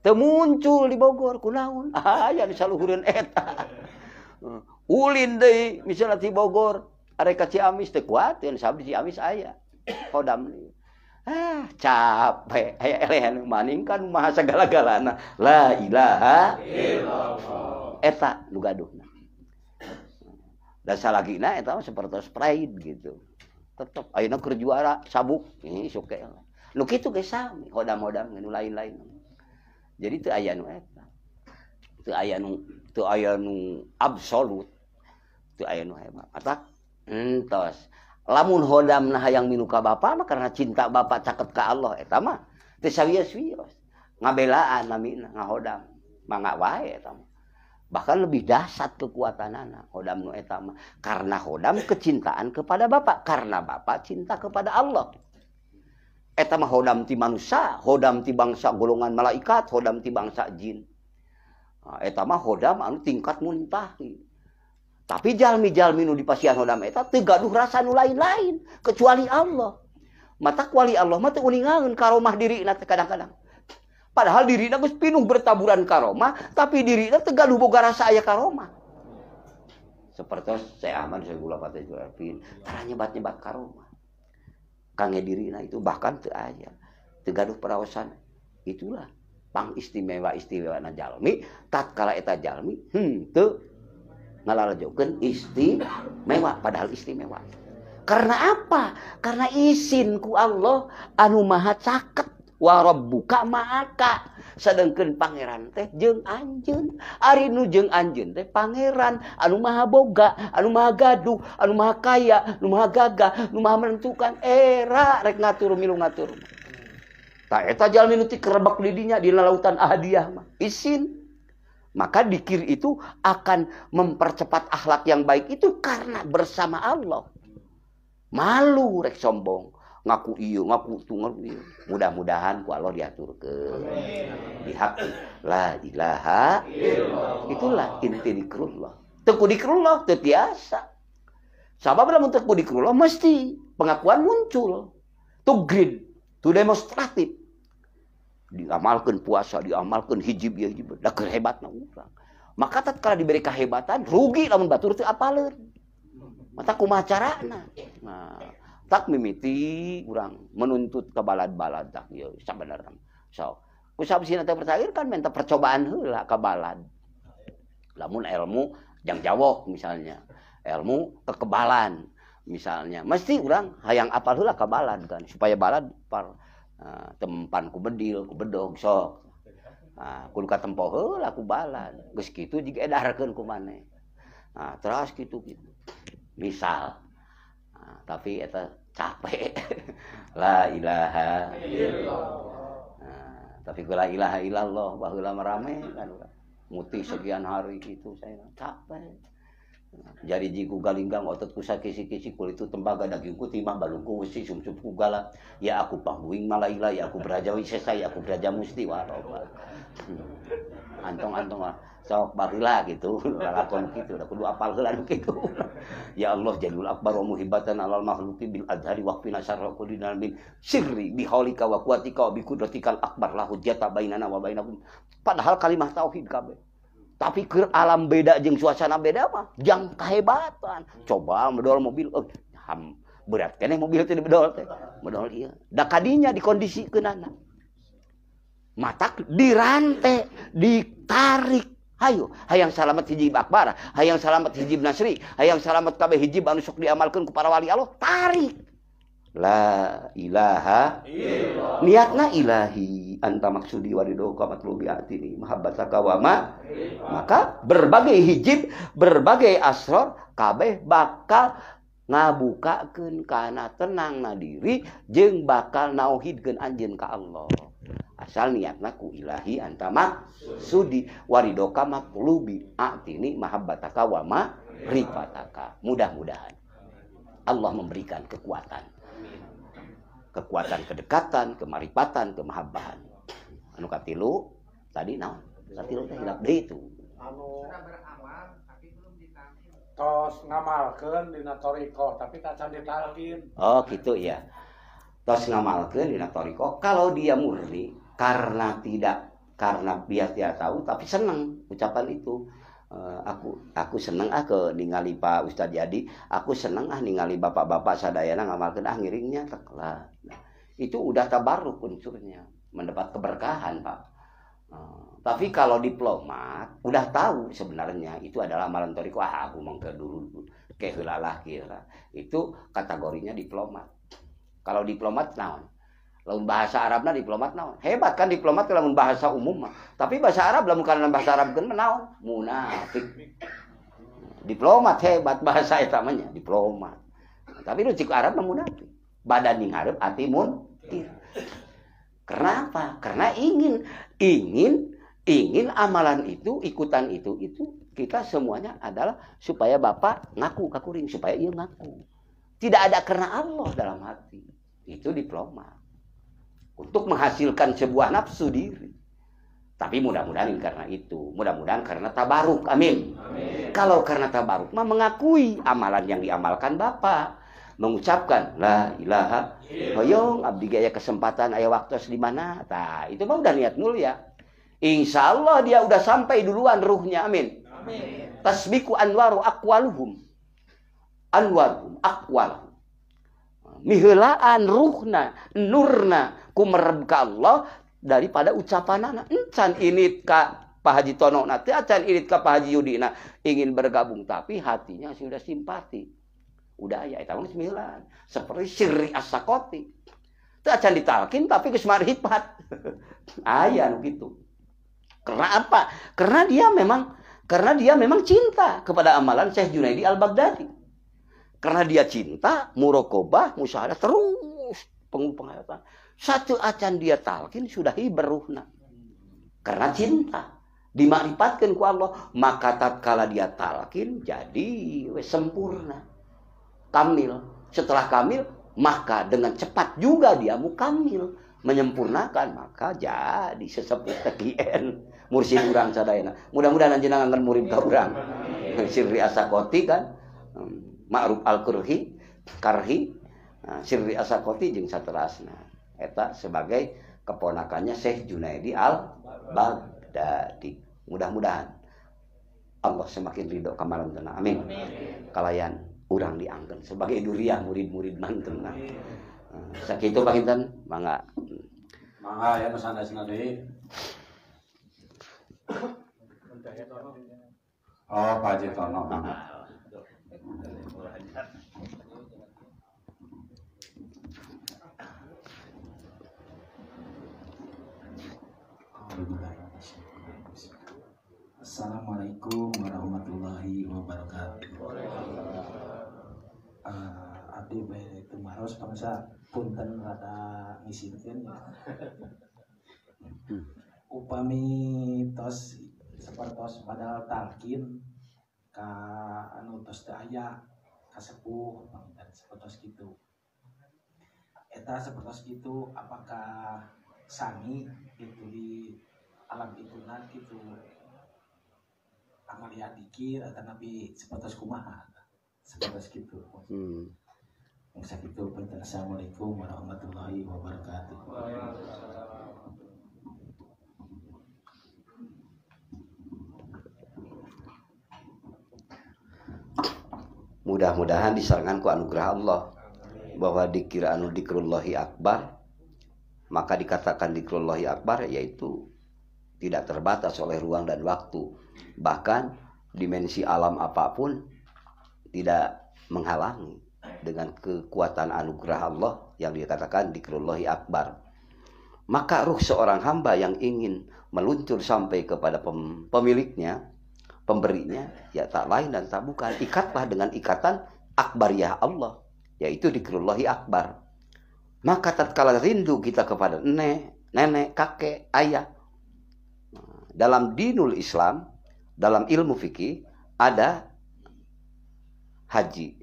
Teu muncul di Bogor kunaon? Aya di saluhureun eta. Ulin deui misalna ti Bogor are ka Ciamis teu kuat, yang sabdi Ciamis aya. Hodam. Capek aya elehan maning kan maha sagala-galana la ilaha illallah eta nu gaduhna da salagina eta sapertos pride gitu tetep ayeuna keur juara sabuk ini suke nu kitu ge sami hodam-hodam nu lain-lain jadi teu aya nu eta teu aya nu absolut teu aya nu hebat eta entos lamun hodam nah hayang minu ka bapa mah karena cinta bapa caket ka Allah eta mah teu sawios-wios ngabelaan namina ngahodam mangga wae eta mah bahkan lebih dahsyat kekuatanana hodam nu eta mah karena hodam kecintaan kepada bapa karena bapa cinta kepada Allah eta mah hodam ti manusia hodam ti bangsa golongan malaikat hodam ti bangsa jin eta mah hodam anu tingkat muntahi. Tapi jalmi-jalmi nu dipasihan hodam eta teu gaduh rasa nu lain-lain kecuali Allah. Mata kuali Allah mah teu uningaeun karomah dirina teh kadang-kadang. Padahal dirina geus pinuh bertaburan karomah, tapi dirina teu gaduh boga rasa aya karomah. Sapertos saya aman saya gula pateh jualpin, tara nyebat-nyebat karomah. Kange dirina itu bahkan teu aya. Teu gaduh paraosan. Itulah pang istimewa-istimewana jalmi tatkala eta jalmi teu ngalalajokeun istimewa padahal istimewa. Karena apa? Karena izin ku Allah anu maha caket wa rabbuka ma'aka. Sedengkeun pangeran teh jeung anjeun. Ari nu jeung anjeun teh pangeran anu maha boga, anu maha gaduh, anu maha kaya, anu maha gagah, anu maha menentukan era rek ngatur milu ngatur. Tah eta jalmi nu ti kerebek di dinya di lautan ahadiah mah. Izin. Maka dikir itu akan mempercepat akhlak yang baik itu karena bersama Allah. Malu rek sombong, ngaku iyo, ngaku tunggal iyo. Mudah-mudahan ku Allah diaturkeun. Dihaqi la ilaha illallah. Itulah inti dikrullah. Teu ku dikrullah teu biasa. Sabab lamun teu ku dikrullah mesti pengakuan muncul. Tu grid, tu demonstratif. Diamalkan puasa, diamalkan hijib ya hijib, dah kehebatna urang. Maka tatkala diberi kehebatan, rugi lamun batur teu apaleun. Mata kumaha carana? Nah, tak mimiti urang menuntut ke balad-balad tak ieu sabenerna. So, ku sabsina teh pertagir kan minta percobaan heula ka balad. Lamun ilmu jang jawok misalnya, ilmu kekebalan misalnya, mesti urang hayang apal heula ka balad kan supaya balad tempan ku bedil, ku bedog sok. Kudu katempo heula ku balad. Geus kitu jiga edarkeun ku maneh. Terus kitu. Misal. Tapi eta capek. La ilaha illallah. Tapi la ilaha illallah baheula merame kan. Muti sekian hari gitu saya capek. Jari jiku galinggang otot ku sakisi-kisi kulitu tembaga dagingku timah balungku wesi sumsum ku galak ya aku pangbuing malaila ya aku beraja wisesa ya aku beraja musti waroba antong-antong sok baheula gitu lakon kitu da kudu apal heula kitu ya Allah jalul akbar wa muhibatan alal makhluqi bil adhari waqfina syarra kulli nalmin sirri bi haulika wa quwwatika wa bi qudratikal akbar la hujjata bainana wa bainakum padahal kalimah tauhid kabeh. Tapi ke alam beda jeung suasana beda mah jang kahebatan. Coba medol mobil berat keneh mobil teh bedol teh. Bedol ieu. Da kadinya dikondisikeunana. Matak dirante, ditarik. Hayo, hayang salamet hijib akbar, hayang salamet hijib nasri, hayang salamet kabeh hijib anu sok diamalkeun ku para wali Allah, tarik. La ilaha illallah. Niatna ilahi anta maksudi warido ka matlubi atini mahabbataka wa ma. Maka berbagai hijib, berbagai asrar kabeh bakal ngabukakeun kana tenangna diri jeung bakal nauhidkeun anjeun ka Allah. Asal niatna ku ilahi anta maksudi warido ka matlubi atini mahabbataka wa ma rifataka. Mudah-mudahan Allah memberikan kekuatan kedekatan, kemaripatan, kemahabbahan. Anu katilu tadi naon? Katilu teh hilap deui itu. Anu tos ngamalkeun dina thariqah tapi tak can ditalkin. Oh, gitu ya. Tos ngamalkeun dina thariqah kalau dia murni karena dia tidak tahu tapi senang ucapan itu. Aku seneng ke ningali Pak Ustadz Yadi, aku seneng ningali bapak-bapak sadayana ngamalkeun ngiringnya teklah. itu udah tabaruk unsurnya, mendapat keberkahan, Pak. Tapi kalau diplomat udah tahu sebenarnya itu adalah amalan toriko, aku mau ke dulu kehelalah kira. Itu kategorinya diplomat. Kalau diplomat naon? Lamun bahasa Arabna diplomat naon? Hebat kan diplomat lamun bahasa umum mah. Tapi bahasa Arab lamun kana bahasa Arab kan naon? Munafik. Diplomat hebat bahasa eta mah nya, diplomat. Tapi nu cik Arab mah munafik. Badan ning hareup ati munkir. Kenapa? Karena ingin amalan itu, ikutan itu kita semuanya adalah supaya Bapak ngaku kakuring, supaya ia ngaku. Tidak ada karena Allah dalam hati. Itu diplomat. Untuk menghasilkan sebuah nafsu diri. Tapi mudah-mudahan karena itu. Mudah-mudahan karena tabaruk. Amin. Amin. Kalau karena tabaruk mah mengakui amalan yang diamalkan Bapak. Mengucapkan la ilaha hoyong abdi gaya kesempatan aya waktu di mana. Tah, itu mah udah niat mulia. Insya Allah dia udah sampai duluan ruhnya. Amin. Amin. Tasbiku anwaru aqwaluhum. Anwaruhum aqwaluhum. Miheulaan ruhna, nurna kumereb ka Allah daripada ucapanana. Encan init ka Pak Haji Tono nanti, encan init ka Pak Haji Yudina ingin bergabung tapi hatinya sudah simpati. Udah ya eta mah miheulaan. Seperti Sirri As-Sakoti. Teu acan ditalkin tapi geus marifat. Aya nu kitu. Karena apa? Karena dia memang cinta kepada amalan Syekh Junaidi Al-Baghdadi. Karena dia cinta, muraqabah, musyahadah terus penghayatan. Satu acan dia talkin sudah hiberruhna. Karena cinta, dimakrifatkeun ku Allah, maka tatkala dia talkin jadi sempurna. Kamil. Setelah kamil, maka dengan cepat juga dia mukamil, menyempurnakan, maka jadi sesepuh tekien mursyid urang sadayana. Mudah-mudahan anjeunna nganggen murid ka urang. Sirri As-Sakoti kan, Ma'ruf Al-Kurhi, Karhi, Sirri As-Sakoti jeung saterasna. Eta sebagai keponakannya Syekh Junaidi Al-Baghdadi. Mudah-mudahan Allah semakin ridho ka marantena. Amin. Kalayan urang diangkeun sebagai duriah murid-murid mantenna. Sakitu panginten, mangga. Mangga ya nu sanesna deui. Oh, Pak Haji Tono. Assalamualaikum warahmatullahi wabarakatuh. Abdi bae teu maros bangsa punten rada ngisinkeun ya. Upami tos sapertos padahal talkin ka anu tos teu aya kasepuh dan sapertos kitu. Eta sapertos kitu apakah sami gitu di alam itunan gitu amalia dikir atau nabi seperti kumaha seperti gitu. Masa gitu. Assalamualaikum warahmatullahi wabarakatuh. Mudah-mudahan disarankan ku anugerah Allah bahwa dikir anu dikrullahi akbar, maka dikatakan dikrullahi akbar yaitu tidak terbatas oleh ruang dan waktu. Bahkan dimensi alam apapun tidak menghalangi dengan kekuatan anugerah Allah yang dikatakan dikrullahi akbar. Maka ruh seorang hamba yang ingin meluncur sampai kepada pemiliknya, pemberinya, ya tak lain dan tak bukan, ikatlah dengan ikatan akbariyah Allah, yaitu dikrullahi akbar. Maka tatkala rindu kita kepada nenek, kakek, ayah, dalam dinul Islam, dalam ilmu fikih ada haji,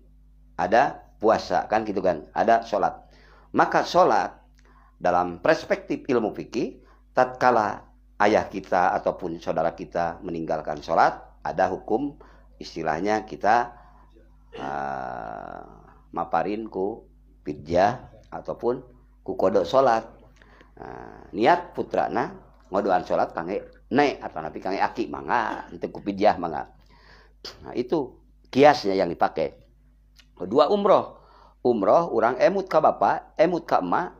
ada puasa, kan gitu kan, ada sholat. Maka sholat dalam perspektif ilmu fikih, tatkala ayah kita ataupun saudara kita meninggalkan sholat, ada hukum istilahnya kita maparin ku pidyah ataupun ku kodok sholat. Niat putrana ngodoan sholat kangge ne atau nabi kangge aki mangga untuk ku pidyah mangga. Nah, itu kiasnya yang dipakai. Kedua umroh urang emut ka bapak, emut ka emak,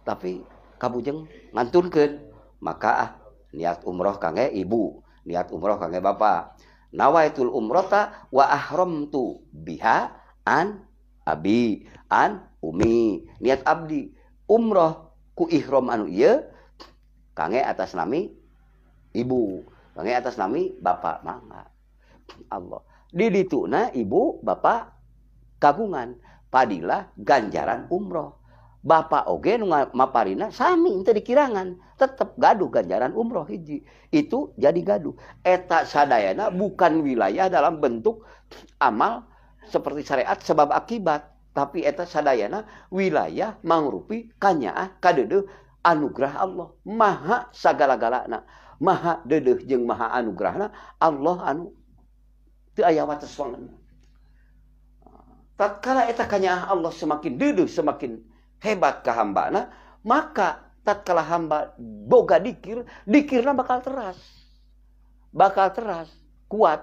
tapi kabujeng ngantunkeun maka niat umroh kangge ibu, niat umroh kangge bapak. Nawaitul umrota wa ahramtu biha an abi an umi. Niat abdi umroh ku ihram anu ieu kangge atas nami ibu, kangge atas nami bapak mangga. Allah. Di dituna ibu bapak kagungan padilah ganjaran umroh. Bapak oge nu maparina sami teu dikirangan, tetep gaduh ganjaran umroh hiji. Itu jadi gaduh. Eta sadayana bukan wilayah dalam bentuk amal seperti syariat sebab akibat, tapi eta sadayana wilayah mangrupi kanyaah kadeudeuh anugerah Allah. Maha sagala-galana, maha deudeuh jeung maha anugerahna Allah anu teu aya wates wangeunna. Tatkala eta kanyaah Allah semakin deudeuh semakin hebat ka hambana, maka tatkala hamba boga dikir, dikirna bakal teras. Bakal teras, kuat.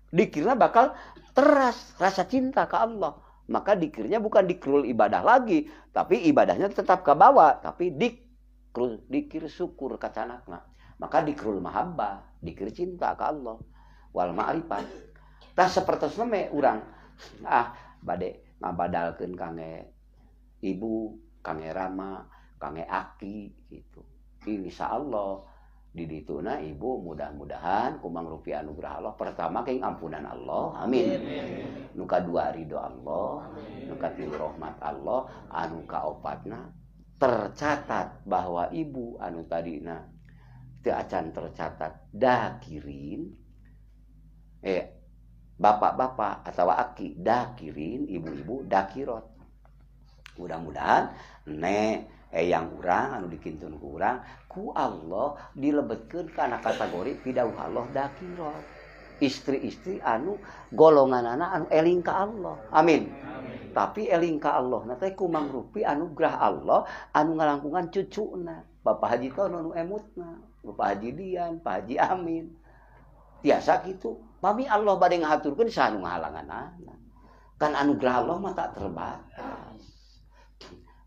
Dikirna bakal teras rasa cinta ke Allah. Maka dikirnya bukan dikrul ibadah lagi, tapi ibadahnya tetap ke bawah, tapi dikir syukur kacanakna. Maka dikrul mahabbah, dikir cinta ke Allah. Wal ma'rifat. Tah sapertosna me urang bade ngabadalkeun kangge ibu, kangge rama, kangge aki gitu. Insyaallah di dituna ibu mudah-mudahan kumang rupiah anugerah Allah pertama keing ampunan Allah. Amin. Nu kadua ridho Allah, nu katilu rahmat Allah, anu kaopatna tercatat bahwa ibu anu tadina teu acan tercatat dakirin bapak-bapak atau aki dakirin, ibu-ibu dakirot. Mudah-mudahan yang urang anu dikintun ku urang ku Allah dilebetkeun kana kategori pidawuh Allah dakirot. Istri-istri anu golonganana anu eling ka Allah. Amin. Tapi eling ka Allah na teh kumang rupi anugerah Allah anu ngalangkungan cucuna. Bapak Haji Tono nu emutna, Bapak Haji Dian, Pak Haji Amin. Tiasa kitu. Mami Allah bade ngahaturkeun saha nu ngahalanganana. Kan anugerah Allah mah tak terbatas.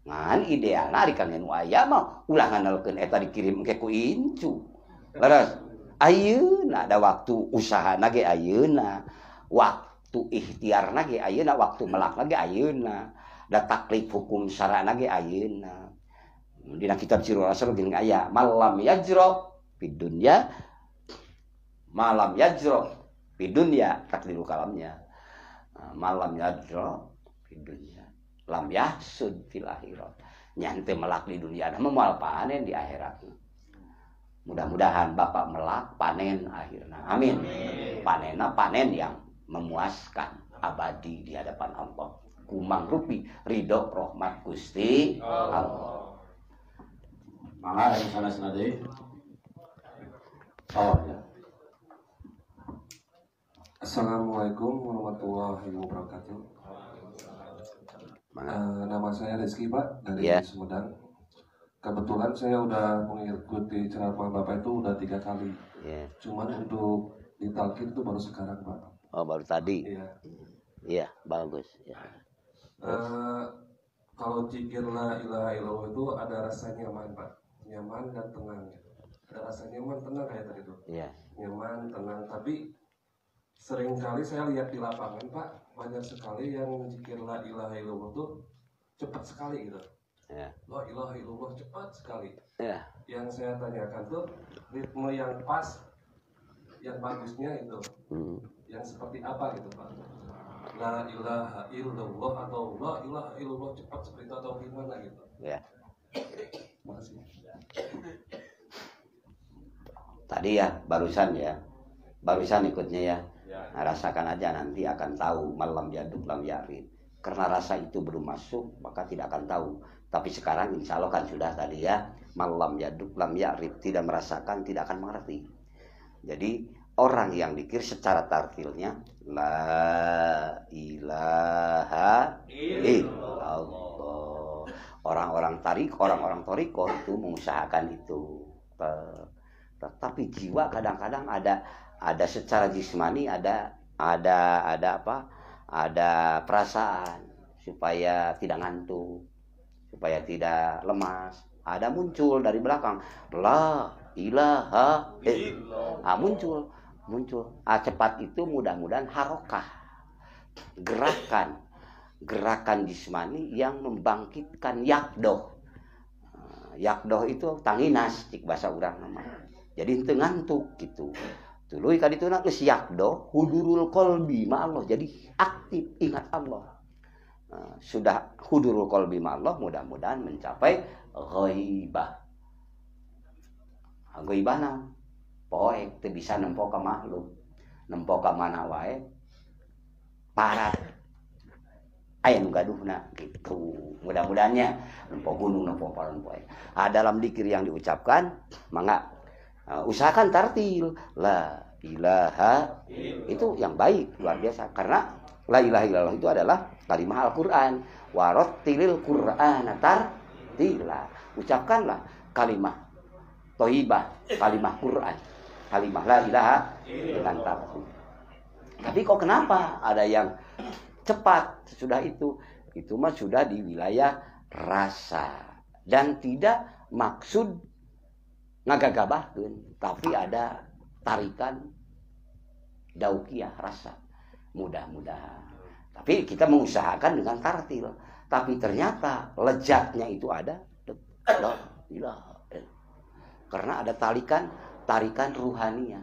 Ngan idealna ari kangge nu aya mah ulah nganalkeun eta dikirim ke ku incu. Leres. Ayeuna ada waktu usahana ge ayeuna, waktu ikhtiarna ge ayeuna, waktu melakna ge ayeuna, da taklif hukum syara'na ge ayeuna. Dina kitab Sirul Asrar geuning aya malam yajro fid dunya malam yajro fid dunya takdirul kalamnya. Malam yajro fid dunya lam yahsud fil akhirat. Nyante melak di dunia mah moal panen di akhirat. Mudah-mudahan Bapak melak panen akhirna. Amin. Panenna panen yang memuaskan abadi di hadapan Allah. Kumang rupi ridho rahmat Gusti Allah. Mangga anu sanesna deui. Oh ya. Assalamualaikum warahmatullahi wabarakatuh. Nama saya Rizky Pak dari Sumedang. Kebetulan saya udah mengikuti ceramah Bapak itu udah 3 kali. Cuman untuk ditalkin itu baru sekarang Pak. Oh baru tadi. Iya. Iya bagus. Ya. Kalau zikir la ilaha illallah itu ada rasa nyaman Pak, nyaman dan tenang. Ada rasa nyaman tenang kayak tadi tuh. Iya. Nyaman tenang tapi seringkali saya lihat di lapangan Pak, banyak sekali yang zikir la ilaha illallah tuh cepat sekali gitu. Ya. La ilaha illallah cepat sekali. Ya. Yang saya tanyakan tuh ritme yang pas, yang bagusnya itu, yang seperti apa gitu Pak? La ilaha illallah atau la ilaha illallah cepat seperti itu atau gimana gitu? Ya. Makasih. Tadi ya barusan ikutnya ya. Nah, rasakan aja nanti akan tahu malam jaduk lam yarid. Karena rasa itu belum masuk maka tidak akan tahu. Tapi sekarang insya Allah kan sudah tadi ya malam jaduk lam yarid, tidak merasakan tidak akan mengerti. Jadi orang yang dikir secara tartilnya la ilaha illallah. Orang-orang toriko itu mengusahakan itu. Tetapi jiwa kadang-kadang ada secara jismani ada perasaan supaya tidak ngantuk, supaya tidak lemas. Ada muncul dari belakang, la ilaha illallah. Muncul. Cepat itu mudah-mudahan harokah, gerakan jismani yang membangkitkan yakdoh. Yakdoh itu tanginas cik bahasa urang nama. Jadi henteu ngantuk gitu. Tuluy ka dituna geus yakdoh hudurul qalbi ma Allah. Jadi aktif ingat Allah. Sudah hudurul qalbi ma Allah, mudah-mudahan mencapai ghaibah. Ghaibah naon? Poek teu bisa nempo ka makhluk. Nempo ka mana wae parat. Aya nu gaduhna gitu. Mudah-mudahannya nempo gunung, nempo paran poe. Dalam dzikir yang diucapkan, mangga usahakan tartil la ilaha itu yang baik luar biasa, karena la ilaha illallah itu adalah kalimah Al-Qur'an. Warattilil Qur'ana tartila. Ucapkanlah kalimah thayyibah, kalimah Qur'an, kalimah la ilaha dengan tartil. Tapi kok kenapa ada yang cepat sesudah itu mah sudah di wilayah rasa dan tidak maksud ngagagabahkeun, tapi ada tarikan dauqiyah rasa. Mudah-mudahan. Tapi kita mengusahakan dengan tartil, tapi ternyata lezatnya itu ada la ilaha illallah. Karena ada tarikan ruhaniah.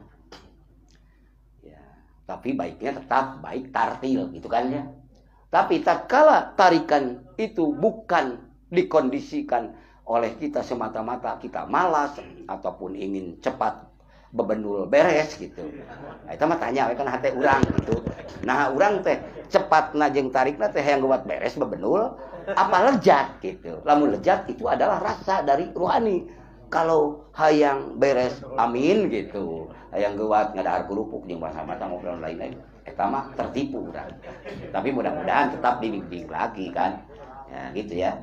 Ya, tapi baiknya tetap baik tartil gitu kan ya. Tapi tatkala tarikan itu bukan dikondisikan oleh kita semata-mata kita malas ataupun ingin cepat bebenul beres gitu. Nah, itu mah tanya kan hati urang gitu. Nah, urang teh cepat najeng tarikna teh yang buat beres bebenul apa lezat gitu. Lamun lezat itu adalah rasa dari rohani. Kalau hayang beres amin gitu. Hayang geuat ngadahar kerupuk jeung mata-mata ngobrol lain-lain. Eta mah tertipu urang. Tapi mudah-mudahan tetap dibimbing lagi kan. Ya, gitu ya.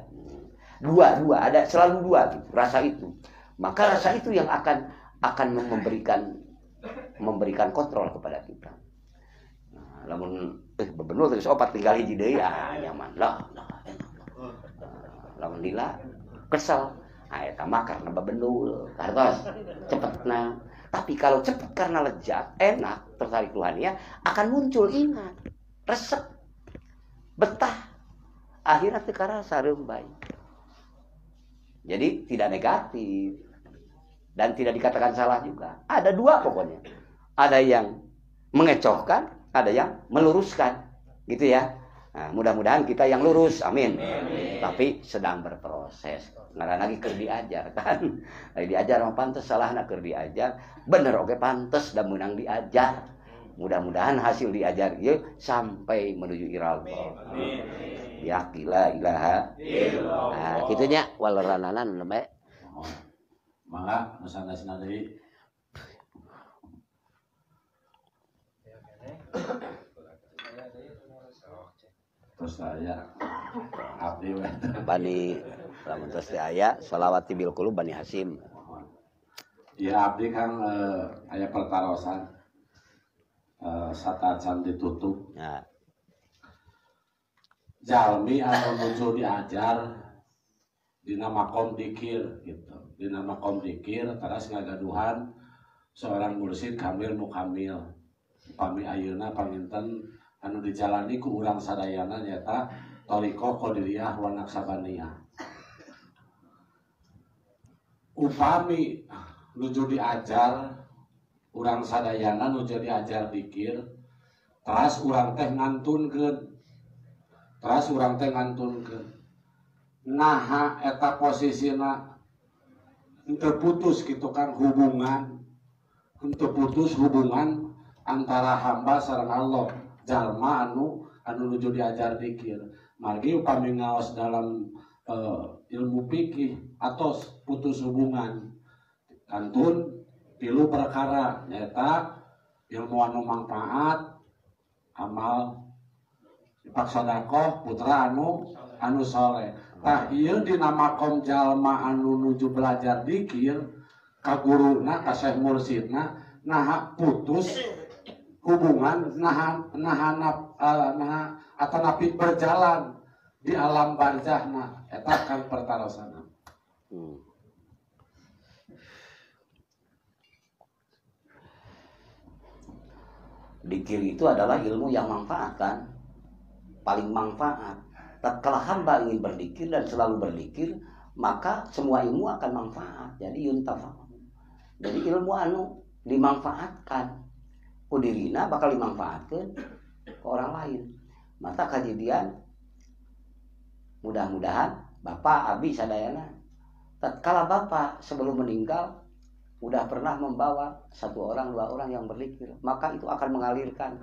Dua ada selalu dua gitu, rasa itu. Maka rasa itu yang akan memberikan kontrol kepada kita. Nah, lamun bebenul terus opat tinggal hiji deui nyaman lah. Lamun lila kesel. Nah, eta mah karena bebenul, kartos cepetna. Tapi kalau cepat karena lezat, enak, tertarik ruhaniah, akan muncul ingat, resep, betah. Akhirnya teu karasa reumbai. Jadi tidak negatif dan tidak dikatakan salah juga. Ada dua pokoknya. Ada yang mengecohkan, ada yang meluruskan. Gitu ya. Nah, mudah-mudahan kita yang lurus, amin. Tapi sedang berproses. Ngaran lagi keur diajar kan. Lagi diajar mah pantes salahna keur diajar. Bener oke pantes dan menang diajar. Mudah-mudahan hasil diajar ieu sampai menuju ila Allah. Ya la ilaha illallah. Nah, kitu nya walrananan bae. Mangga nu sanesna deui. Terus saya abdi Bani lamun tos teh aya shalawat bil qulub Bani Hasim. Ya abdi kan aya pertarosan satacan ditutup. Ya. Jalmi anu muncul diajar dina makom dikir gitu. Dina makom dikir terus ngagaduhan seorang mursyid kamil mukamil. Pami ayeuna paminten anu dijalani ku urang sadayana nyata Thariqah Qadiriyah wa Naqsabaniyah. Upami nuju diajar urang sadayana nuju diajar dikir, terus urang teh ngantunkeun. Naha eta posisina henteu putus kitu kan hubungan. Henteu putus hubungan antara hamba sareng Allah. Jalma anu nuju diajar dikir. Margi upami ngaos dalam ilmu fikih atos putus hubungan. Kantun tilu perkara nyata ilmu anu manfaat, amal infak sedekah, putra anu saleh. Tah ieu dina makom jalma anu nuju belajar dikir ka guruna ka syekh mursyidna naha putus hubungan naha atanapi berjalan di alam barzahna eta kan pertarosana. Dikir itu adalah ilmu yang manfaat kan, paling manfaat. Tatkala hamba ingin berzikir dan selalu berzikir, maka semua ilmu akan manfaat. Jadi yuntafa. Jadi ilmu anu dimanfaatkan, kudirina bakal dimanfaatkan ke orang lain. Mata kejadian, mudah-mudahan Bapak Abi sadayana, tatkala Bapak sebelum meninggal udah pernah membawa 1 orang 2 orang yang berzikir, maka itu akan mengalirkan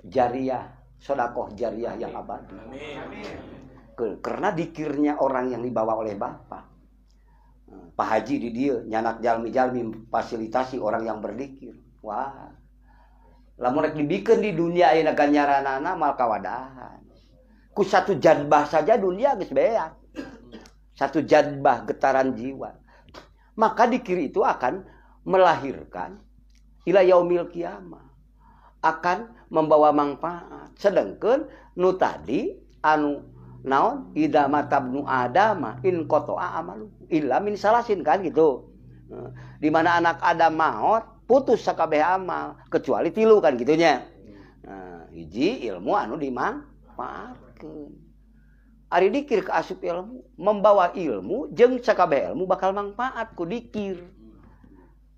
jariyah, sedekah jariyah yang abadi. Karena dikirnya orang yang dibawa oleh Bapak. Pak Haji di dia nyanak jalmi-jalmi fasilitasi orang yang berzikir. Wah. Lamun rek dibikeun di dunia ayeuna ganjaranana mal kawadahan. Ku 1 jadbah saja dunia geus beak. 1 jadbah getaran jiwa. Maka dikir itu akan melahirkan ila yaumil kiamah, akan membawa manfaat. Sedengkeun nu tadi anu naon idza matabnu adama in qata'a amalu illa min salasin kan gitu. Di mana anak Adam maot putus sakabeh amal kecuali 3 kan gitunya. Nah, hiji ilmu anu dimanfaatkeun. Ari dikir ke asup ilmu, membawa ilmu jeung sakabeh ilmu bakal manfaat ku dikir.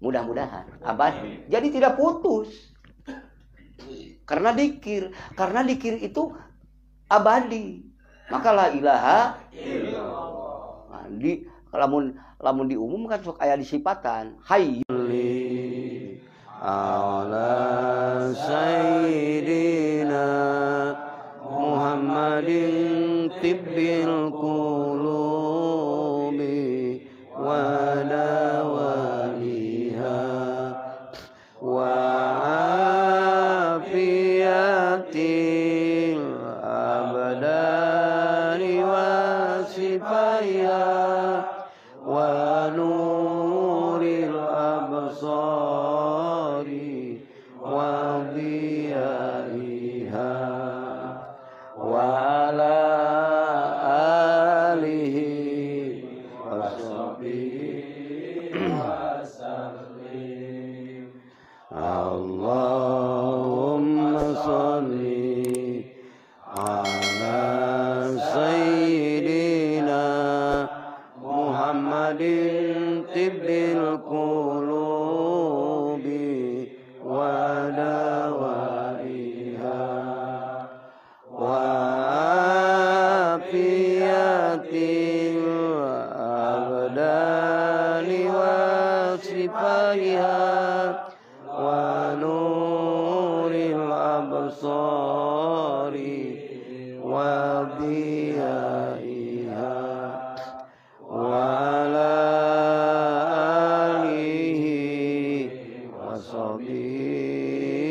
Mudah-mudahan abadi. Jadi tidak putus. Karena dikir itu abadi. Maka la ilaha illallah. Nah, lamun diumumkan sok aya disipatan hayyul ala sayyidina Muhammadin tibbil qulubi wa dawaliha wa afiyatil abdani wa sifaya wa nuril absari wa diyaiha wa ala alihi wa sahbihi wa sallim. Allahumma sholli ala sayyidina Muhammadin tibbil qulubi wa dawaiha wa afiyatil abdani wa sifaiha wa nuril absari wa diyaiha wa ala alihi wa sahbihi